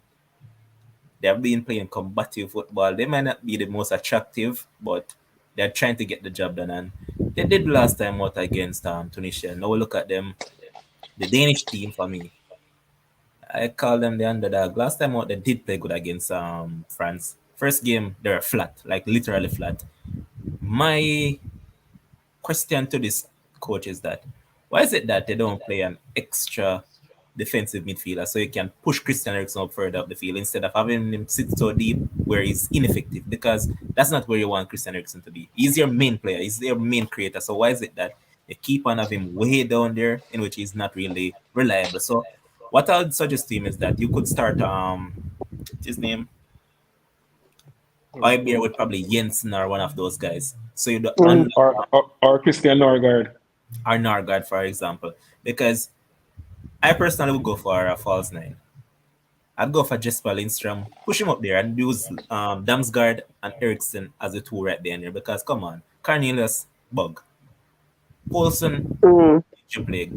They have been playing combative football. They might not be the most attractive, but they're trying to get the job done. And they did last time out against Tunisia. Now we look at them. The Danish team, for me, I call them the underdog. Last time out, they did play good against France. First game, they were flat, like literally flat. My question to this coach is that why is it that they don't play an extra defensive midfielder so you can push Christian Eriksen up further up the field instead of having him sit so deep where he's ineffective? Because that's not where you want Christian Eriksen to be. He's your main player, he's your main creator. So why is it that they keep on having him way down there in which he's not really reliable? So what I would suggest to him is that you could start his name Ibeer with probably Jensen or one of those guys. So you do or Christian Norgard. or Norgard, for example. Because I personally would go for a false nine. I'd go for Jesper Lindstrom, push him up there and use Damsgaard and Eriksson as the two right there. Because come on, Cornelius, bug. Paulson, plague.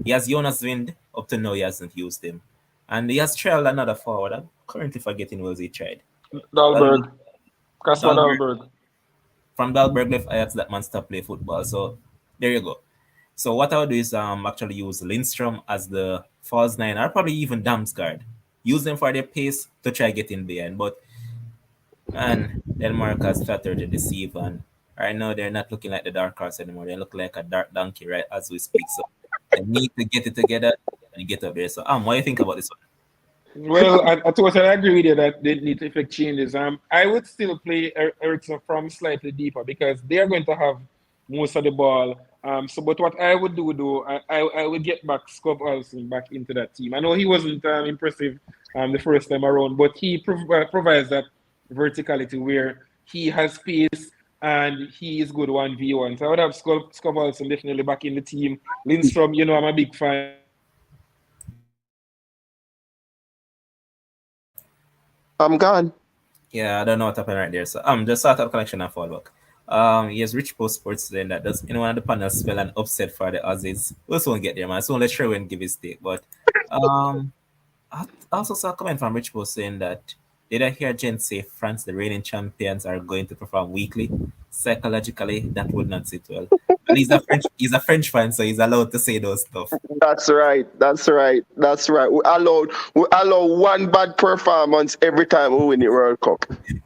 He has Jonas Wind, up to now he hasn't used him. And he has trialed another forward. I'm currently forgetting who he tried. Dahlberg. Kasper Dahlberg. From Dahlberg left Ajax, that man stopped play football. So there you go. So what I would do is actually use Lindstrom as the false nine, or probably even Damsgaard. Use them for their pace to try getting behind. But man, Denmark has started to deceive, and right now they're not looking like the dark horse anymore. They look like a dark donkey right as we speak. So they need to get it together and get up there. So what do you think about this one? Well, I totally agree with you that they need to effect changes. I would still play Eriksen from slightly deeper because they are going to have most of the ball. But what I would do, though, I would get back Scott Olsen back into that team. I know he wasn't impressive the first time around, but he provides that verticality where he has pace and he is good 1v1. So I would have Scott Olsen definitely back in the team. Lindstrom, I'm a big fan. I'm gone. Yeah, I don't know what happened right there. So just start up connection and fall back. Yes, Rich Post Sports saying that does anyone on the panel spell an upset for the Aussies? We also won't get there, man. So let's try and give his take. But I also saw a comment from Rich Post saying that did I hear Jen say France, the reigning champions, are going to perform weakly? Psychologically, that would not sit well. And he's a French fan, so he's allowed to say those stuff. That's right. We allow one bad performance every time we win the World Cup.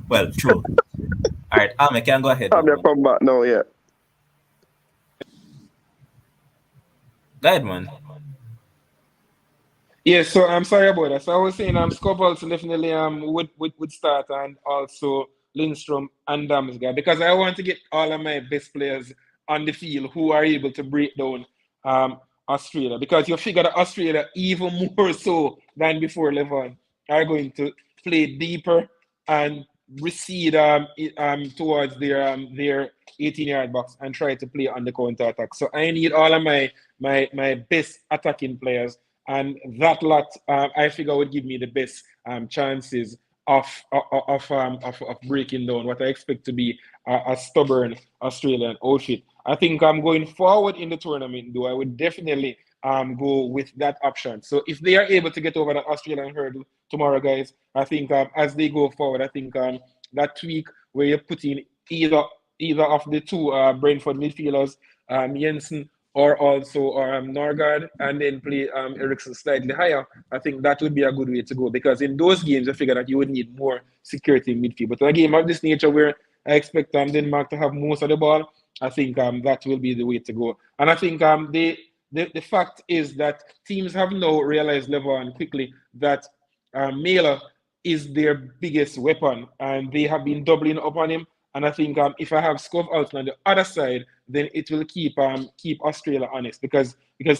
Well, true. All right, I can go ahead. I'm gonna come back now, yeah. Go ahead, man. Yeah, so I'm sorry about that. So I was saying Scott Olsen definitely would start, and also Lindstrom and Damsgaard, because I want to get all of my best players on the field who are able to break down Australia, because you figure that Australia, even more so than before Levon, are going to play deeper and recede towards their 18-yard box and try to play on the counter attack. So I need all of my best attacking players, and that lot I figure would give me the best chances of breaking down what I expect to be a stubborn Australian outfit. I think I'm going forward in the tournament, though I would definitely go with that option. So if they are able to get over that Australian hurdle tomorrow, guys, I think as they go forward, I think that tweak where you're putting either of the two Brentford midfielders, Jensen or Norgard, and then play Eriksen slightly higher, I think that would be a good way to go, because in those games I figure that you would need more security in midfield. But in a game of this nature where I expect Denmark to have most of the ball, I think that will be the way to go. And I think the fact is that teams have now realized, Levon, quickly, that Mailer is their biggest weapon, and they have been doubling up on him. And I think if I have Scott Olsen on the other side, then it will keep Australia honest, because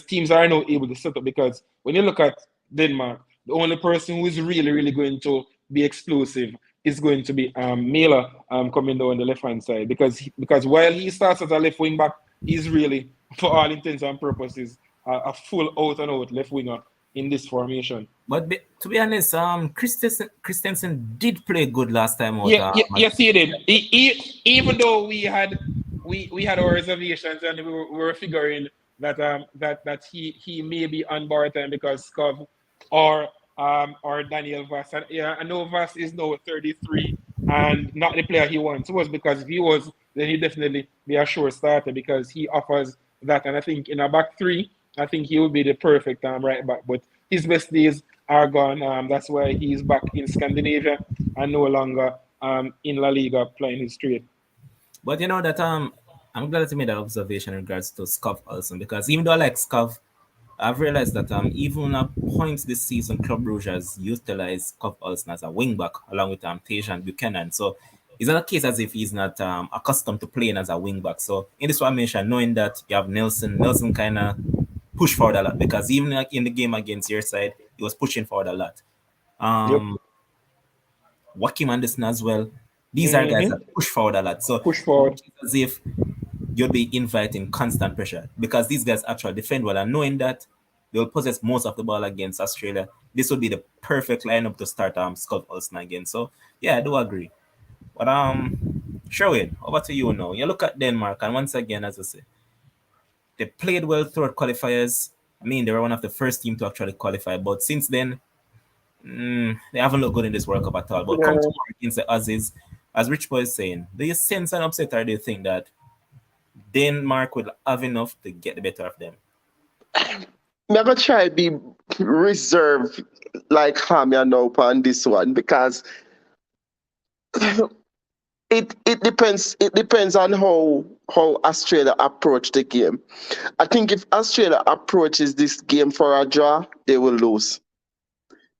teams are now able to set up. Because when you look at Denmark, the only person who is really, really going to be explosive is going to be Mailer coming down the left-hand side. Because while he starts as a left wing back, he's really, for all intents and purposes, a full out-and-out left winger in this formation. But to be honest, Christensen did play good last time out. Yes, he did. Even though we had our reservations and we were figuring that he may be on borrowed time because Scov or Daniel Vass. And yeah, I know Vass is now 33 and not the player he once was, because if he was, then he definitely be a sure starter because he offers that. And I think in a back three, I think he would be the perfect right back. But his best days are gone. That's why he's back in Scandinavia and no longer in La Liga playing his trade. But you know that I'm glad that you made that observation in regards to Scov also, because even though I like Scov, I've realized that even at points this season, Club Brugge has utilized Scov Olsen as a wing back along with Tajan Buchanan. So it's not a case as if he's not accustomed to playing as a wing back. So in this formation, knowing that you have Nelson kind of push forward a lot, because even like in the game against your side, he was pushing forward a lot. Yep. Joaquim Anderson as well. These are guys Mm-hmm. that push forward a lot. So Push forward. it's as if you'll be inviting constant pressure because these guys actually defend well, and knowing that they'll possess most of the ball against Australia, this would be the perfect lineup to start Scott Olsen again. So yeah, I do agree. But Sherwin, over to you now. You look at Denmark, and once again, as I say, they played well throughout qualifiers. I mean, they were one of the first team to actually qualify, but since then, they haven't looked good in this World Cup at all. But come Yeah. tomorrow against the Aussies, as Rich Boy is saying, do you sense an upset, or do you think that Denmark will have enough to get the better of them? I'm gonna try be reserved like Ham you know on this one because it depends on how Australia approach the game. I think if Australia approaches this game for a draw, they will lose.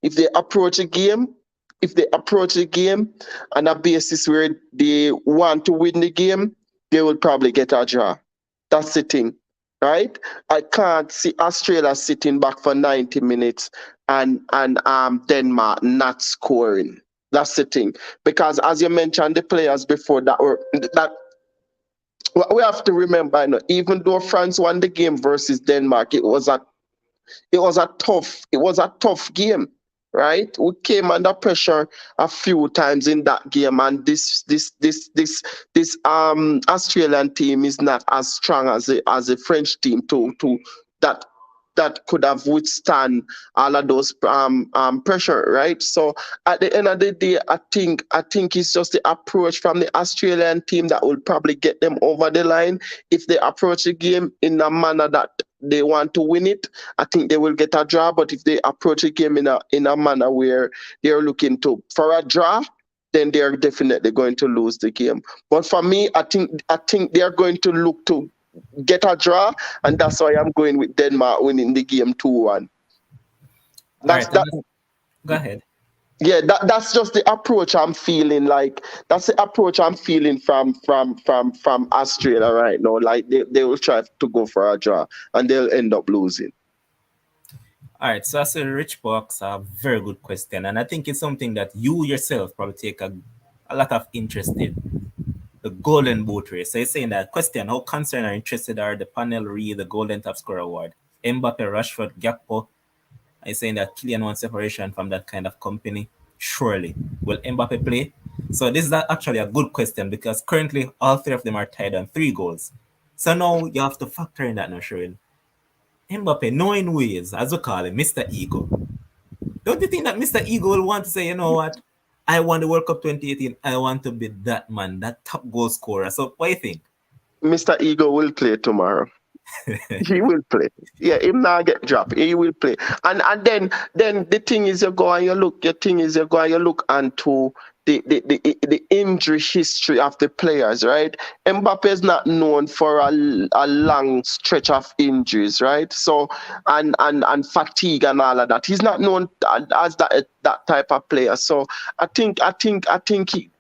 If they approach a game, if they approach a game on a basis where they want to win the game, they will probably get a draw. That's the thing, right? I can't see Australia sitting back for 90 minutes and Denmark not scoring. That's the thing. Because as you mentioned, the players before that we have to remember, even though France won the game versus Denmark, it was a tough game, right? We came under pressure a few times in that game, and this Australian team is not as strong as a French team to that that could have withstand all of those pressure, right? So at the end of the day, I think it's just the approach from the Australian team that will probably get them over the line. If they approach the game in a manner that they want to win it, I think they will get a draw. But if they approach a game in a manner where they're looking to for a draw, then they're definitely going to lose the game. But for me, I think they're going to look to get a draw, and that's why I'm going with Denmark winning the game 2-1. All That's right, that. go ahead. Yeah, that's just the approach I'm feeling. Like that's the approach I'm feeling from Australia right now. Like they will try to go for a draw and they'll end up losing. All right, so as a Rich Box, a very good question, and I think it's something that you yourself probably take a lot of interest in. The Golden Boot race. So you're saying that question: how concerned or interested are the panel re the Golden Top Scorer Award? Mbappe, Rashford, Gakpo. Are you saying that Kylian wants separation from that kind of company? Surely. Will Mbappe play? So this is actually a good question because currently all three of them are tied on 3 goals. So now you have to factor in that now, Sherwin. Mbappe, knowing who he is, as we call him, Mr. Ego. Don't you think that Mr. Ego will want to say, you know what? I won the World Cup 2018. I want to be that man, that top goal scorer. So what do you think? Mr. Ego will play tomorrow. He will play. Yeah, him not get dropped. He will play. And then the thing is you go and you look. Your thing is you go and you look into the injury history of the players, right? Mbappe is not known for a long stretch of injuries, right? So and fatigue and all of that. He's not known as that type of player. So I think he.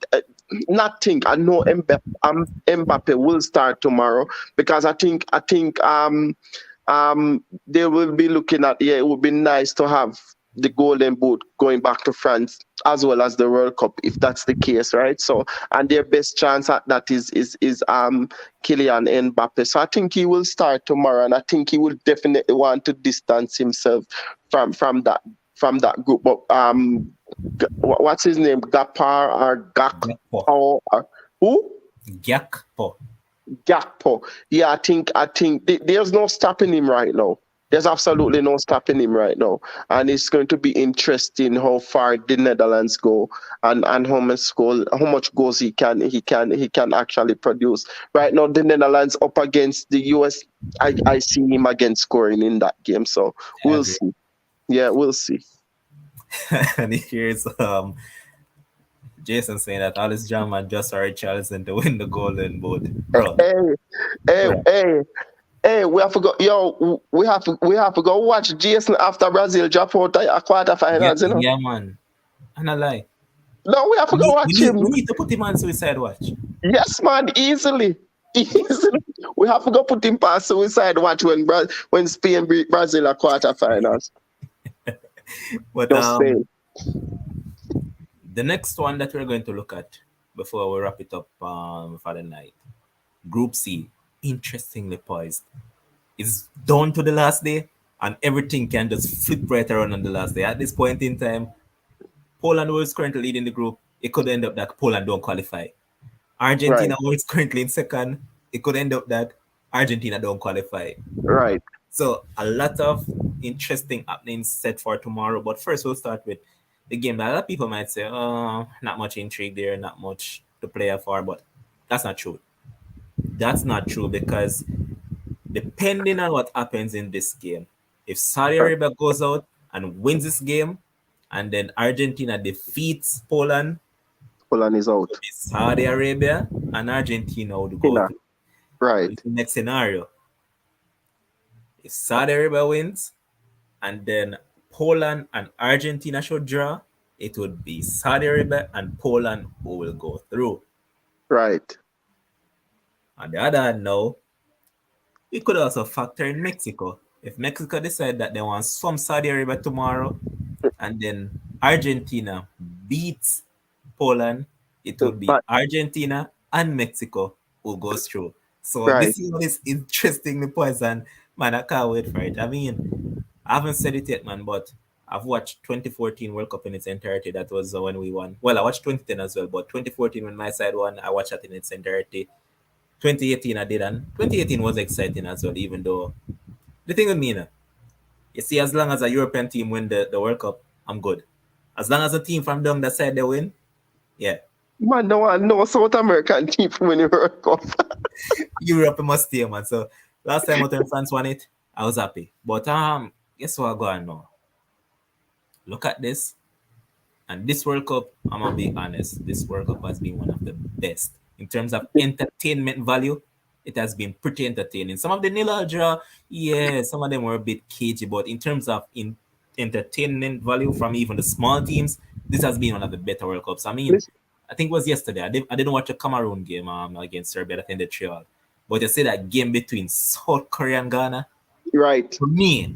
Not think I know Mbappe will start tomorrow because I think they will be looking at, yeah, it would be nice to have the Golden Boot going back to France as well as the World Cup if that's the case, right? So and their best chance at that is Kylian Mbappe. So I think he will start tomorrow, and I think he will definitely want to distance himself from that group. But what's his name? Gapar or Gakpo. Or who? Gakpo. Gakpo. Yeah, I think there's no stopping him right now. There's absolutely no stopping him right now, and it's going to be interesting how far the Netherlands go and how much goals he can actually produce. Right now, the Netherlands up against the US. I see him again scoring in that game, so I we'll agree. see. Yeah, we'll see. And here's Jason saying that all this drama just for Richarlison to win the Golden Boot. Bro, Hey, hey, bro. hey, hey, we have to go. Yo, we have to go watch Jason after Brazil drop out a Yeah, quarterfinals. yeah, man. And I lie. No, we have to We go need, we watch need, him. we need to put him on suicide watch. Yes, man, easily. Easily. We have to go put him past suicide watch when Spain beat Brazil at quarterfinals. But Just saying. the next one that we're going to look at before we wrap it up for the night, Group C, interestingly poised, is down to the last day, and everything can just flip right around on the last day. At this point in time, Poland, who is currently leading the group, it could end up that Poland don't qualify. Right, Argentina, who is currently in second, it could end up that Argentina don't qualify. right. So a lot of interesting happenings set for tomorrow. But first, we'll start with the game that a lot of people might say, oh, not much intrigue there, not much to play for. But that's not true. That's not true because depending on what happens in this game, if Saudi Right. Arabia goes out and wins this game, and then Argentina defeats Poland, Poland is it would out. be Saudi Arabia and Argentina would go Tina. through. Right, In the next scenario, if Saudi Arabia wins and then Poland and Argentina should draw, it would be Saudi Arabia and Poland who will go through. right. On the other hand, now, we could also factor in Mexico. If Mexico decide that they want some Saudi Arabia tomorrow and then Argentina beats Poland, it would be But Argentina and Mexico who goes through. So right. this is interestingly poison. Man, I can't wait for it. I mean, I haven't said it yet, man, but I've watched 2014 World Cup in its entirety. That was when we won. Well, I watched 2010 as well, but 2014 when my side won, I watched that in its entirety. 2018 I did, and 2018 was exciting as well, even though the thing with me, you see, as long as a European team win the World Cup, I'm good. As long as a team from down that side they win, yeah. Man, no South American team from when you World Cup. Europe must stay, man. So last time when France won it, I was happy. But guess what I got now? Look at this. And this World Cup, I'm gonna be honest, this World Cup has been one of the best. In terms of entertainment value, it has been pretty entertaining. Some of the nil draw, yeah, some of them were a bit cagey, but in terms of entertainment value from even the small teams, this has been one of the better World Cups. I mean, Listen, I think it was yesterday. I didn't watch a Cameroon game against Serbia that ended 3-all. But you see that game between South Korea and Ghana, right. for me,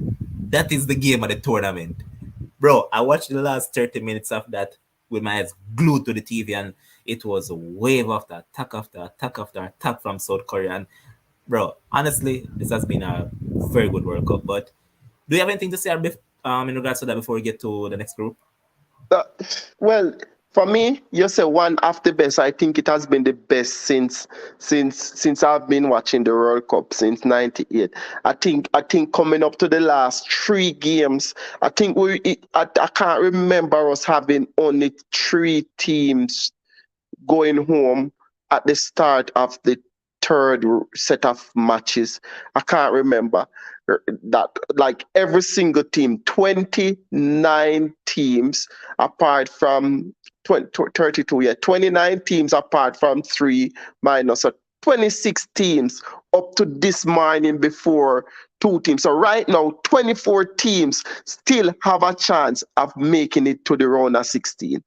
that is the game of the tournament. Bro, I watched the last 30 minutes of that with my eyes glued to the TV, and it was a wave after attack after attack after attack from South Korea. And bro, honestly, this has been a very good World Cup. But do you have anything to say in regards to that before we get to the next group? Uh, well, for me, you say one of the best. I think it has been the best since I've been watching the World Cup since '98. I think coming up to the last three games, I think I can't remember us having only three teams going home at the start of the third set of matches. I can't remember that. Like every single team, 29 teams apart from 20, 32, yeah, 29 teams apart from three minus, so 26 teams up to this morning before two teams. So right now, 24 teams still have a chance of making it to the round of 16.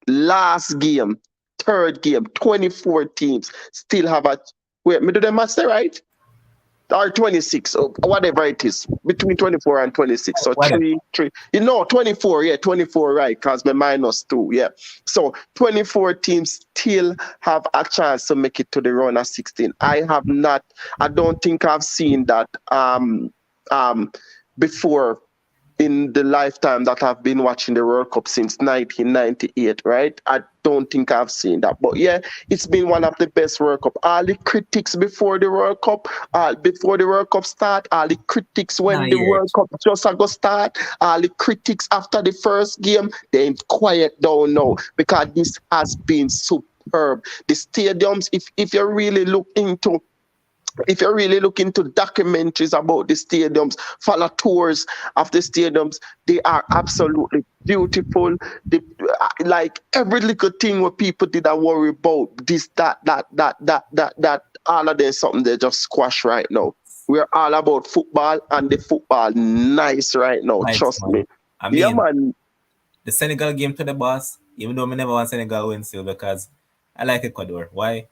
Last game, third game, 24 teams still have a wait, me do the math right? Or 26, or whatever it is, between 24 and 26. So Whatever. three, 24, yeah, 24, right, because my minus two, yeah. So 24 teams still have a chance to make it to the round of 16. I don't think I've seen that before in the lifetime that I've been watching the World Cup since 1998, right? I don't think I've seen that. But yeah, it's been one of the best World Cup. All the critics before the World Cup, before the World Cup start, all the critics Nah, when the hear World it. Cup just a go start, all the critics after the first game, they quiet down now because this has been superb. The stadiums, if you really look into if you're really looking to documentaries about the stadiums, follow tours of the stadiums, they are absolutely beautiful. The, like every little thing what people did I worry about, this, that, all of them something they just squash right now. We're all about football and the football nice right now. Vibes, Trust man. me. I Yeah, mean, man. the Senegal game to the boss, even though I never want Senegal win still because I like Ecuador. Why?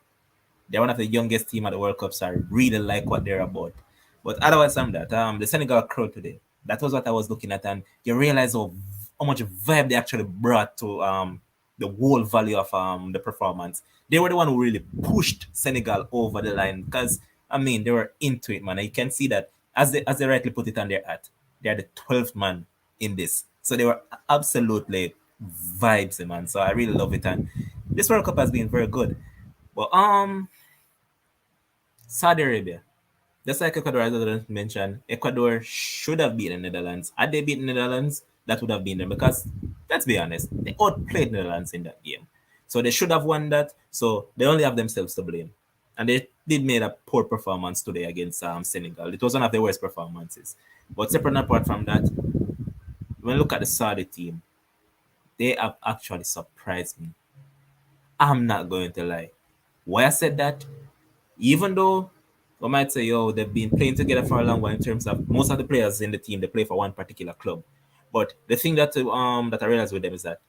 They're one of the youngest team at the World Cup, so I really like what they're about. But otherwise from that, the Senegal crowd today, that was what I was looking at, and you realize how much vibe they actually brought to the whole value of the performance. They were the one who really pushed Senegal over the line because I mean they were into it, man. And you can see that as they rightly put it on their hat, they are the 12th man in this. So they were absolutely vibes, man. So I really love it, and this World Cup has been very good. But Saudi Arabia. Just like Ecuador, as I mentioned, Ecuador should have beaten the Netherlands. Had they beaten the Netherlands, that would have been them because, let's be honest, they outplayed the Netherlands in that game. So they should have won that. So they only have themselves to blame. And they did made a poor performance today against Senegal. It was one of the worst performances. But separate and apart from that, when you look at the Saudi team, they have actually surprised me. I'm not going to lie. Why I said that, even though we might say, yo, they've been playing together for a long while in terms of most of the players in the team, they play for one particular club. But the thing that I realized with them is that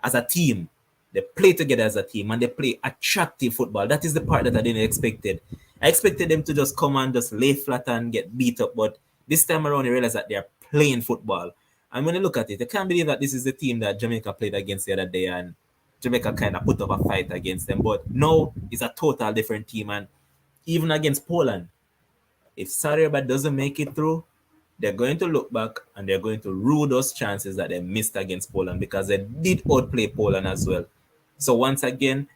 as a team, they play together as a team and they play attractive football. That is the part that I didn't expected. I expected them to just come and just lay flat and get beat up, but this time around, you realize that they're playing football. And when you look at it, I can't believe that this is the team that Jamaica played against the other day, and Jamaica kind of put up a fight against them. But now it's a total different team, and even against Poland, if Saudi Arabia doesn't make it through, they're going to look back and they're going to rue those chances that they missed against Poland because they did outplay Poland as well. So once again,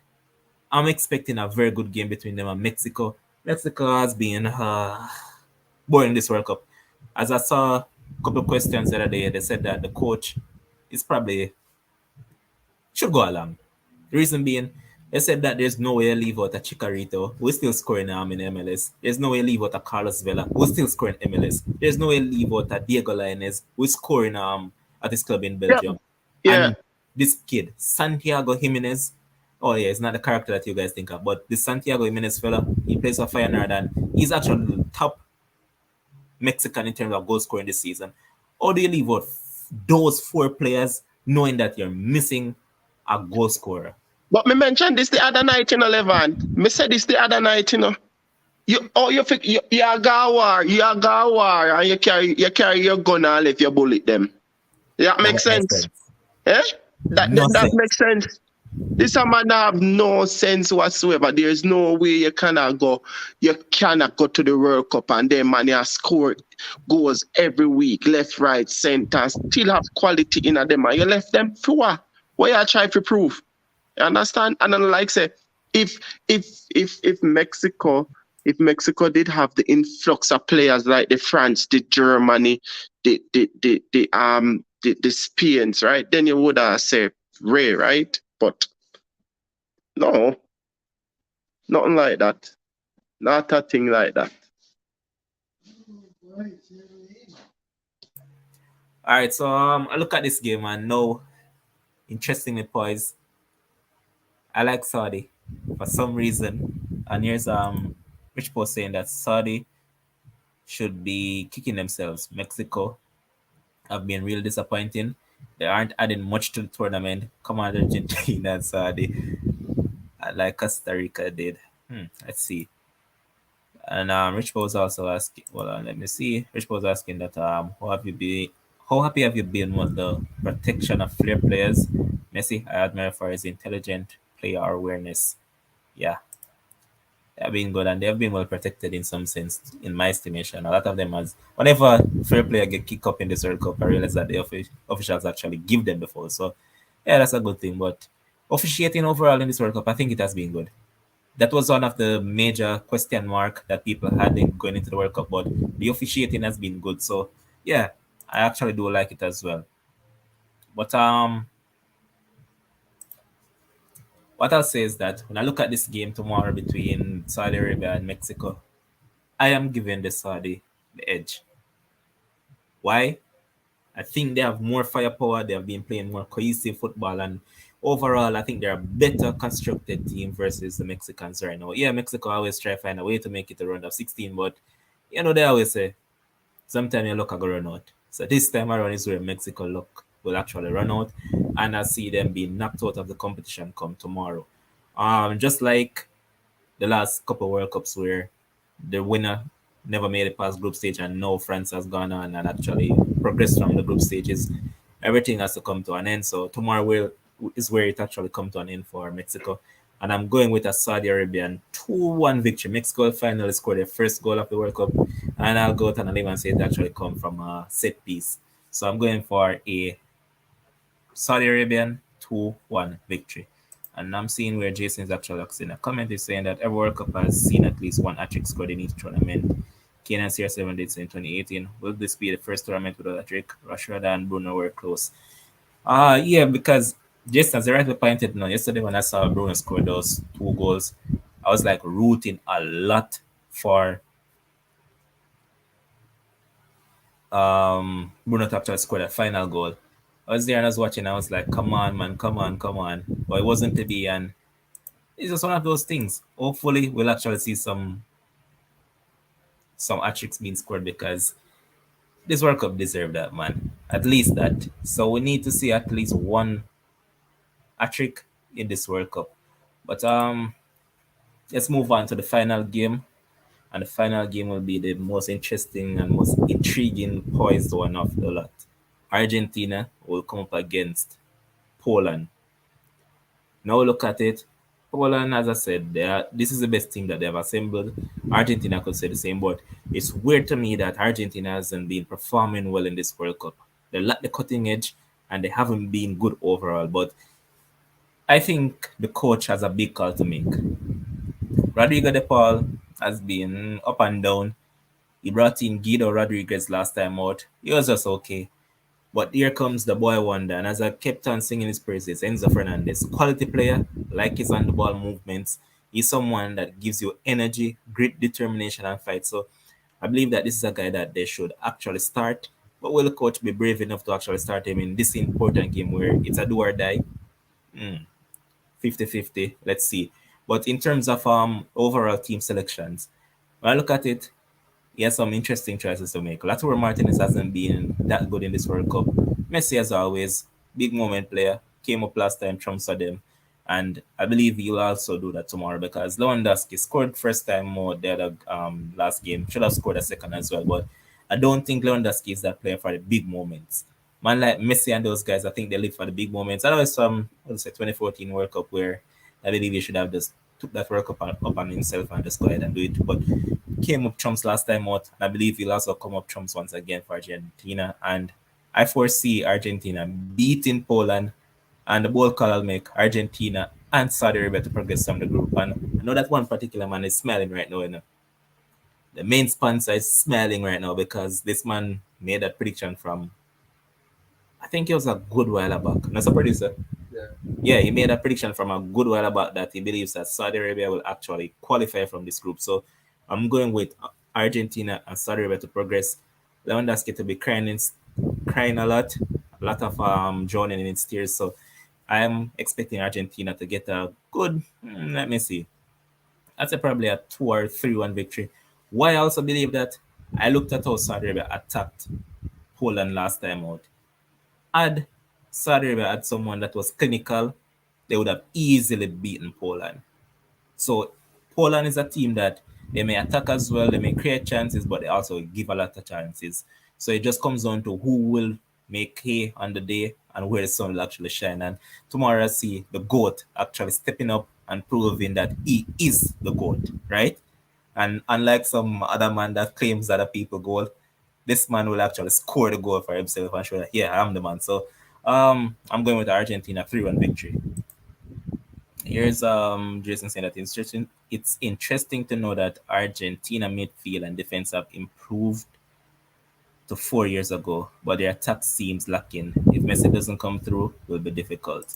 I'm expecting a very good game between them and Mexico. Mexico has been boring this World Cup. As I saw a couple of questions the other day, they said that the coach is probably should go along. The reason being, they said that there's no way to leave out a Chicarito who's still scoring in MLS. There's no way to leave out a Carlos Vela who's still scoring MLS. There's no way to leave out a Diego Lainez who's scoring at his club in Yeah. Belgium. Yeah. And this kid, Santiago Jimenez, oh yeah, it's not the character that you guys think of, but this Santiago Jimenez fella, he plays for Feyenoord and he's actually the top Mexican in terms of goal scoring this season. Or do you leave out those four players knowing that you're missing a goal scorer? But me mentioned this the other night, Levan. Me said this the other night. You a go war, and you carry your gun and let your bullet them. That That makes makes no sense. sense. Eh? That, No that that sense. makes sense. This a man have no sense whatsoever. There's no way you cannot go to the World Cup and then man you score goals every week, left, right, center, still have quality in them. And you left them for what? What you try to prove? You understand? And then like say, if Mexico did have the influx of players like the France, the Germany, the Spains, right? Then you would say Ray, right? But no, nothing like that. Not a thing like that. All right, so I look at this game and know, interestingly, boys, I like Saudi for some reason. And here's Rich Post saying that Saudi should be kicking themselves. Mexico have been real disappointing. They aren't adding much to the tournament. Come on, Argentina and Saudi, like Costa Rica did. Let's see. And Rich was also asking. Well, let me see. Rich was asking that how happy have you been with the protection of flair players? Messi, I admire for his intelligent player awareness. Yeah, been good and they have been well protected in some sense, in my estimation. A lot of them has whenever fair player get kicked up in this World Cup, I realize that the officials actually give them the foul. So yeah, that's a good thing. But officiating overall in this World Cup, I think it has been good. That was one of the major question mark that people had in going into the World Cup, but the officiating has been good. So yeah, I actually do like it as well. But what I'll say is that when I look at this game tomorrow between Saudi Arabia and Mexico, I am giving the Saudi the edge. Why? I think they have more firepower. They have been playing more cohesive football, and overall, I think they're a better constructed team versus the Mexicans right now. Yeah, Mexico always try to find a way to make it a round of 16, but they always say sometimes your luck will go run out. So this time around is where Mexico luck will actually run out, and I see them being knocked out of the competition come tomorrow. Just like the last couple of World Cups where the winner never made it past group stage, and now France has gone on and actually progressed from the group stages. Everything has to come to an end. So tomorrow is where it actually come to an end for Mexico. And I'm going with a Saudi Arabian 2-1 victory. Mexico finally scored their first goal of the World Cup. And I'll go out and even say it actually come from a set piece. So I'm going for a Saudi Arabian 2-1 victory. And I'm seeing where Jason is actually asking a comment is saying that every World Cup has seen at least one hat-trick scored in each tournament. Kane and CR7 did so in 2018. Will this be the first tournament with a hat-trick? Rashford and Bruno were close. Yeah, because Jason, as I rightly pointed out, yesterday when I saw Bruno score those 2 goals, I was like rooting a lot for Bruno to actually score that final goal. I was there and I was watching. I was like, "Come on, man! Come on, come on!" But it wasn't to be, and it's just one of those things. Hopefully, we'll actually see some hat-tricks being scored because this World Cup deserve that, man. At least that. So we need to see at least one hat-trick in this World Cup. But let's move on to the final game. And the final game will be the most interesting and most intriguing poised one of the lot. Argentina will come up against Poland. Now look at it. Poland, as I said, this is the best team that they have assembled. Argentina could say the same, but it's weird to me that Argentina hasn't been performing well in this World Cup. They lack the cutting edge and they haven't been good overall. But I think the coach has a big call to make. Rodrigo De Paul has been up and down. He brought in Guido Rodriguez last time out. He was just okay. But here comes the boy wonder, and as I kept on singing his praises, Enzo Fernandez, quality player, like his on the ball movements. He's someone that gives you energy, grit, determination, and fight. So I believe that this is a guy that they should actually start. But will the coach be brave enough to actually start him in this important game where it's a do or die? 50-50. Let's see. But in terms of overall team selections, when I look at it, he has some interesting choices to make. Lautaro Martinez hasn't been that good in this World Cup. Messi, as always, big moment player, came up last time, trumps for them. And I believe he'll also do that tomorrow because Lewandowski scored first time more the other last game. Should have scored a second as well. But I don't think Lewandowski is that player for the big moments. Man like Messi and those guys, I think they live for the big moments. I know it's from 2014 World Cup where I believe he should have just took that World Cup up on himself and just go ahead and do it. But came up trumps last time out, and I believe he'll also come up trumps once again for Argentina. And I foresee Argentina beating Poland, and the ball call will make Argentina and Saudi Arabia to progress from the group. And I know that one particular man is smiling right now. The main sponsor is smiling right now because this man made that prediction from, I think it was a good while back. Not a producer. Yeah, he made a prediction from a good while about that he believes that Saudi Arabia will actually qualify from this group. So I'm going with Argentina and Saudi Arabia to progress. Lewandowski to be crying a lot of drowning in its tears. So I'm expecting Argentina to get a good, let me see, I'd say probably a 2 or 3-1 victory. Why I also believe that, I looked at how Saudi Arabia attacked Poland last time out. Had Saudi Arabia had someone that was clinical, they would have easily beaten Poland. So Poland is a team that they may attack as well, they may create chances, but they also give a lot of chances. So it just comes down to who will make hay on the day and where the sun will actually shine. And tomorrow I see the GOAT actually stepping up and proving that he is the GOAT, right? And unlike some other man that claims other people goal, this man will actually score the goal for himself and show that, yeah, I'm the man. So I'm going with Argentina 3-1 victory. Here's Jason saying that it's interesting to know that Argentina midfield and defense have improved to 4 years ago, but their attack seems lacking. If Messi doesn't come through, it will be difficult.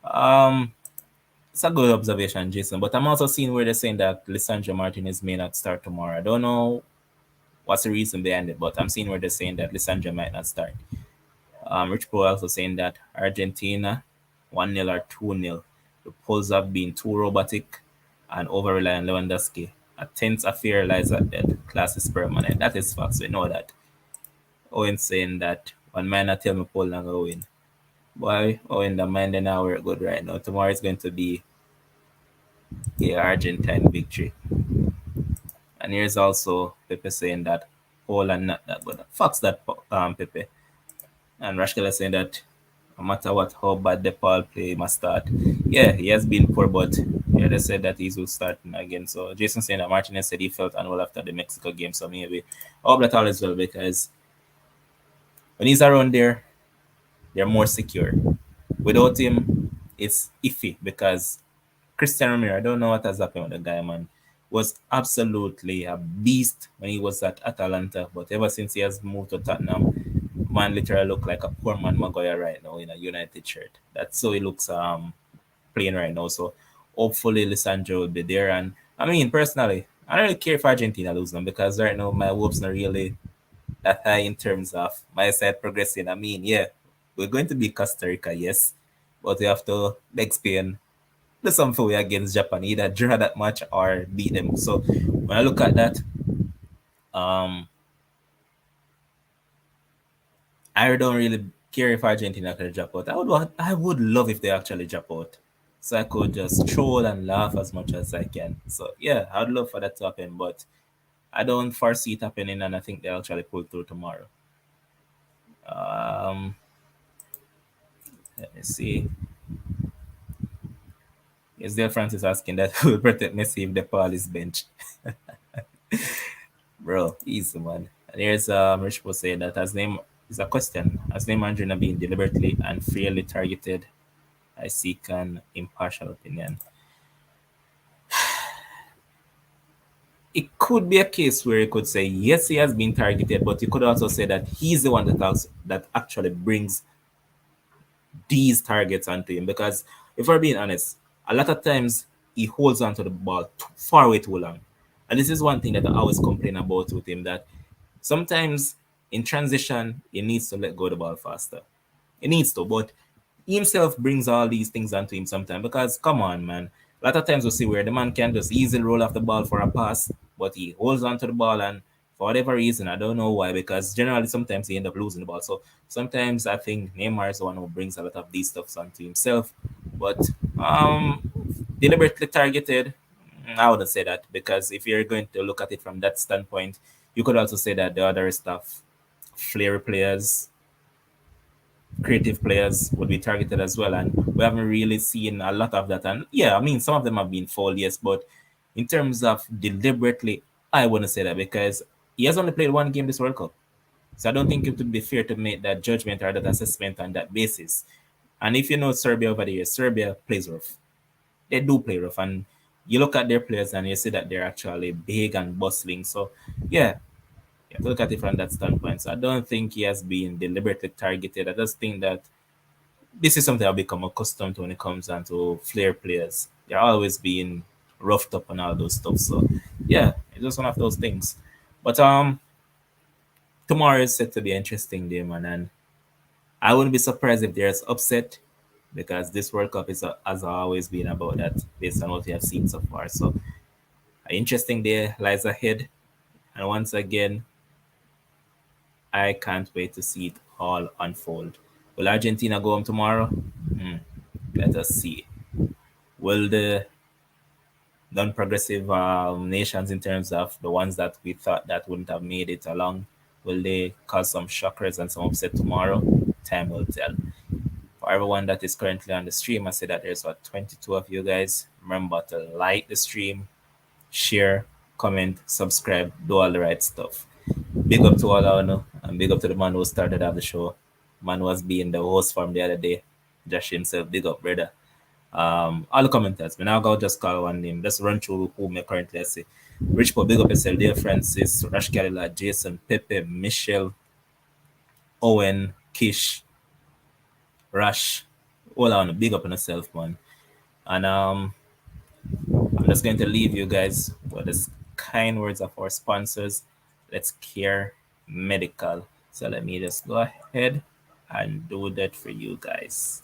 Um, it's a good observation, Jason. But I'm also seeing where they're saying that Lisandro Martinez may not start tomorrow. I don't know what's the reason behind it, but I'm seeing where they're saying that Lisandro might not start. Rich Paul also saying that Argentina 1-0 or 2-0. The polls have been too robotic and over reliant on Lewandowski. A tense affair lies at dead. Class is permanent. That is facts. We know that. Owen saying that one man not tell me Paul not gonna win. Boy, Owen the mind and now we're good right now. Tomorrow is going to be a Argentine victory. And here's also Pepe saying that Poland not that good. Fucks that Pepe. And Rashkel is saying that no matter what, how bad the Paul play must start. Yeah, he has been poor, but yeah, they said that he's will start again. So Jason saying that Martinez said he felt unwell after the Mexico game. So maybe I hope that all is well because when he's around there, they're more secure. Without him, it's iffy because Christian Ramirez, I don't know what has happened with the guy, man. Was absolutely a beast when he was at Atalanta, but ever since he has moved to Tottenham, man literally look like a poor man Maguire right now in a United shirt. That's so he looks playing right now. So hopefully Lisandro will be there. And I mean personally, I don't really care if Argentina lose them because right now my hopes not really that high in terms of my side progressing. I mean, yeah, we're going to be Costa Rica, yes, but we have to beg Spain do something way against Japan, either draw that match or beat them. So when I look at that, um, I don't really care if Argentina could drop out. I would love if they actually drop out. So I could just troll and laugh as much as I can. So yeah, I'd love for that to happen, but I don't foresee it happening and I think they'll actually pull through tomorrow. Um let me see. Is there Francis asking that who will protect Messi if the Paul is bench? Bro, easy man. And here's Rich was saying that as name is a question. As name Andrina being deliberately and fairly targeted, I seek an impartial opinion. It could be a case where you could say yes, he has been targeted, but you could also say that he's the one that actually brings these targets onto him. Because if we're being honest, a lot of times he holds onto the ball far way too long. And this is one thing that I always complain about with him that sometimes in transition, he needs to let go of the ball faster. He needs to, but he himself brings all these things onto him sometimes because come on, man. A lot of times we see where the man can just easily roll off the ball for a pass, but he holds onto the ball and for whatever reason, I don't know why, because generally sometimes he end up losing the ball. So sometimes I think Neymar is the one who brings a lot of these stuff onto himself. But deliberately targeted, I wouldn't say that because if you're going to look at it from that standpoint, you could also say that the other stuff, flair players, creative players would be targeted as well. And we haven't really seen a lot of that. And yeah, I mean, some of them have been fouled, yes, but in terms of deliberately, I wouldn't say that because he has only played one game this World Cup. So I don't think it would be fair to make that judgment or that assessment on that basis. And if you know Serbia over the years, Serbia plays rough. They do play rough. And you look at their players and you see that they're actually big and bustling. So yeah, you have to look at it from that standpoint. So I don't think he has been deliberately targeted. I just think that this is something I've become accustomed to when it comes down to flair players. They're always being roughed up and all those stuff. So yeah, it's just one of those things. But tomorrow is set to be an interesting day, man, and I wouldn't be surprised if there's upset because this World Cup has always been about that based on what we have seen so far. So an interesting day lies ahead, and once again, I can't wait to see it all unfold. Will Argentina go home tomorrow? Let us see. Will the non-progressive nations, in terms of the ones that we thought that wouldn't have made it along, will they cause some shockers and some upset tomorrow? Time will tell. For everyone that is currently on the stream, I say that there's 22 of you guys. Remember to like the stream, share, comment, subscribe, do all the right stuff. Big up to all our know, and big up to the man who started off the show. Man who was being the host from the other day. Josh himself, big up, brother. All the commenters. We now go just call one name. Just run through who may currently see. Rich Paul, big up yourself, dear Francis, Rash Kalila, Jason, Pepe, Michelle, Owen, Kish, Rash. All on big up on yourself, man. And I'm just going to leave you guys with the kind words of our sponsors. Let's Care Medical. So let me just go ahead and do that for you guys.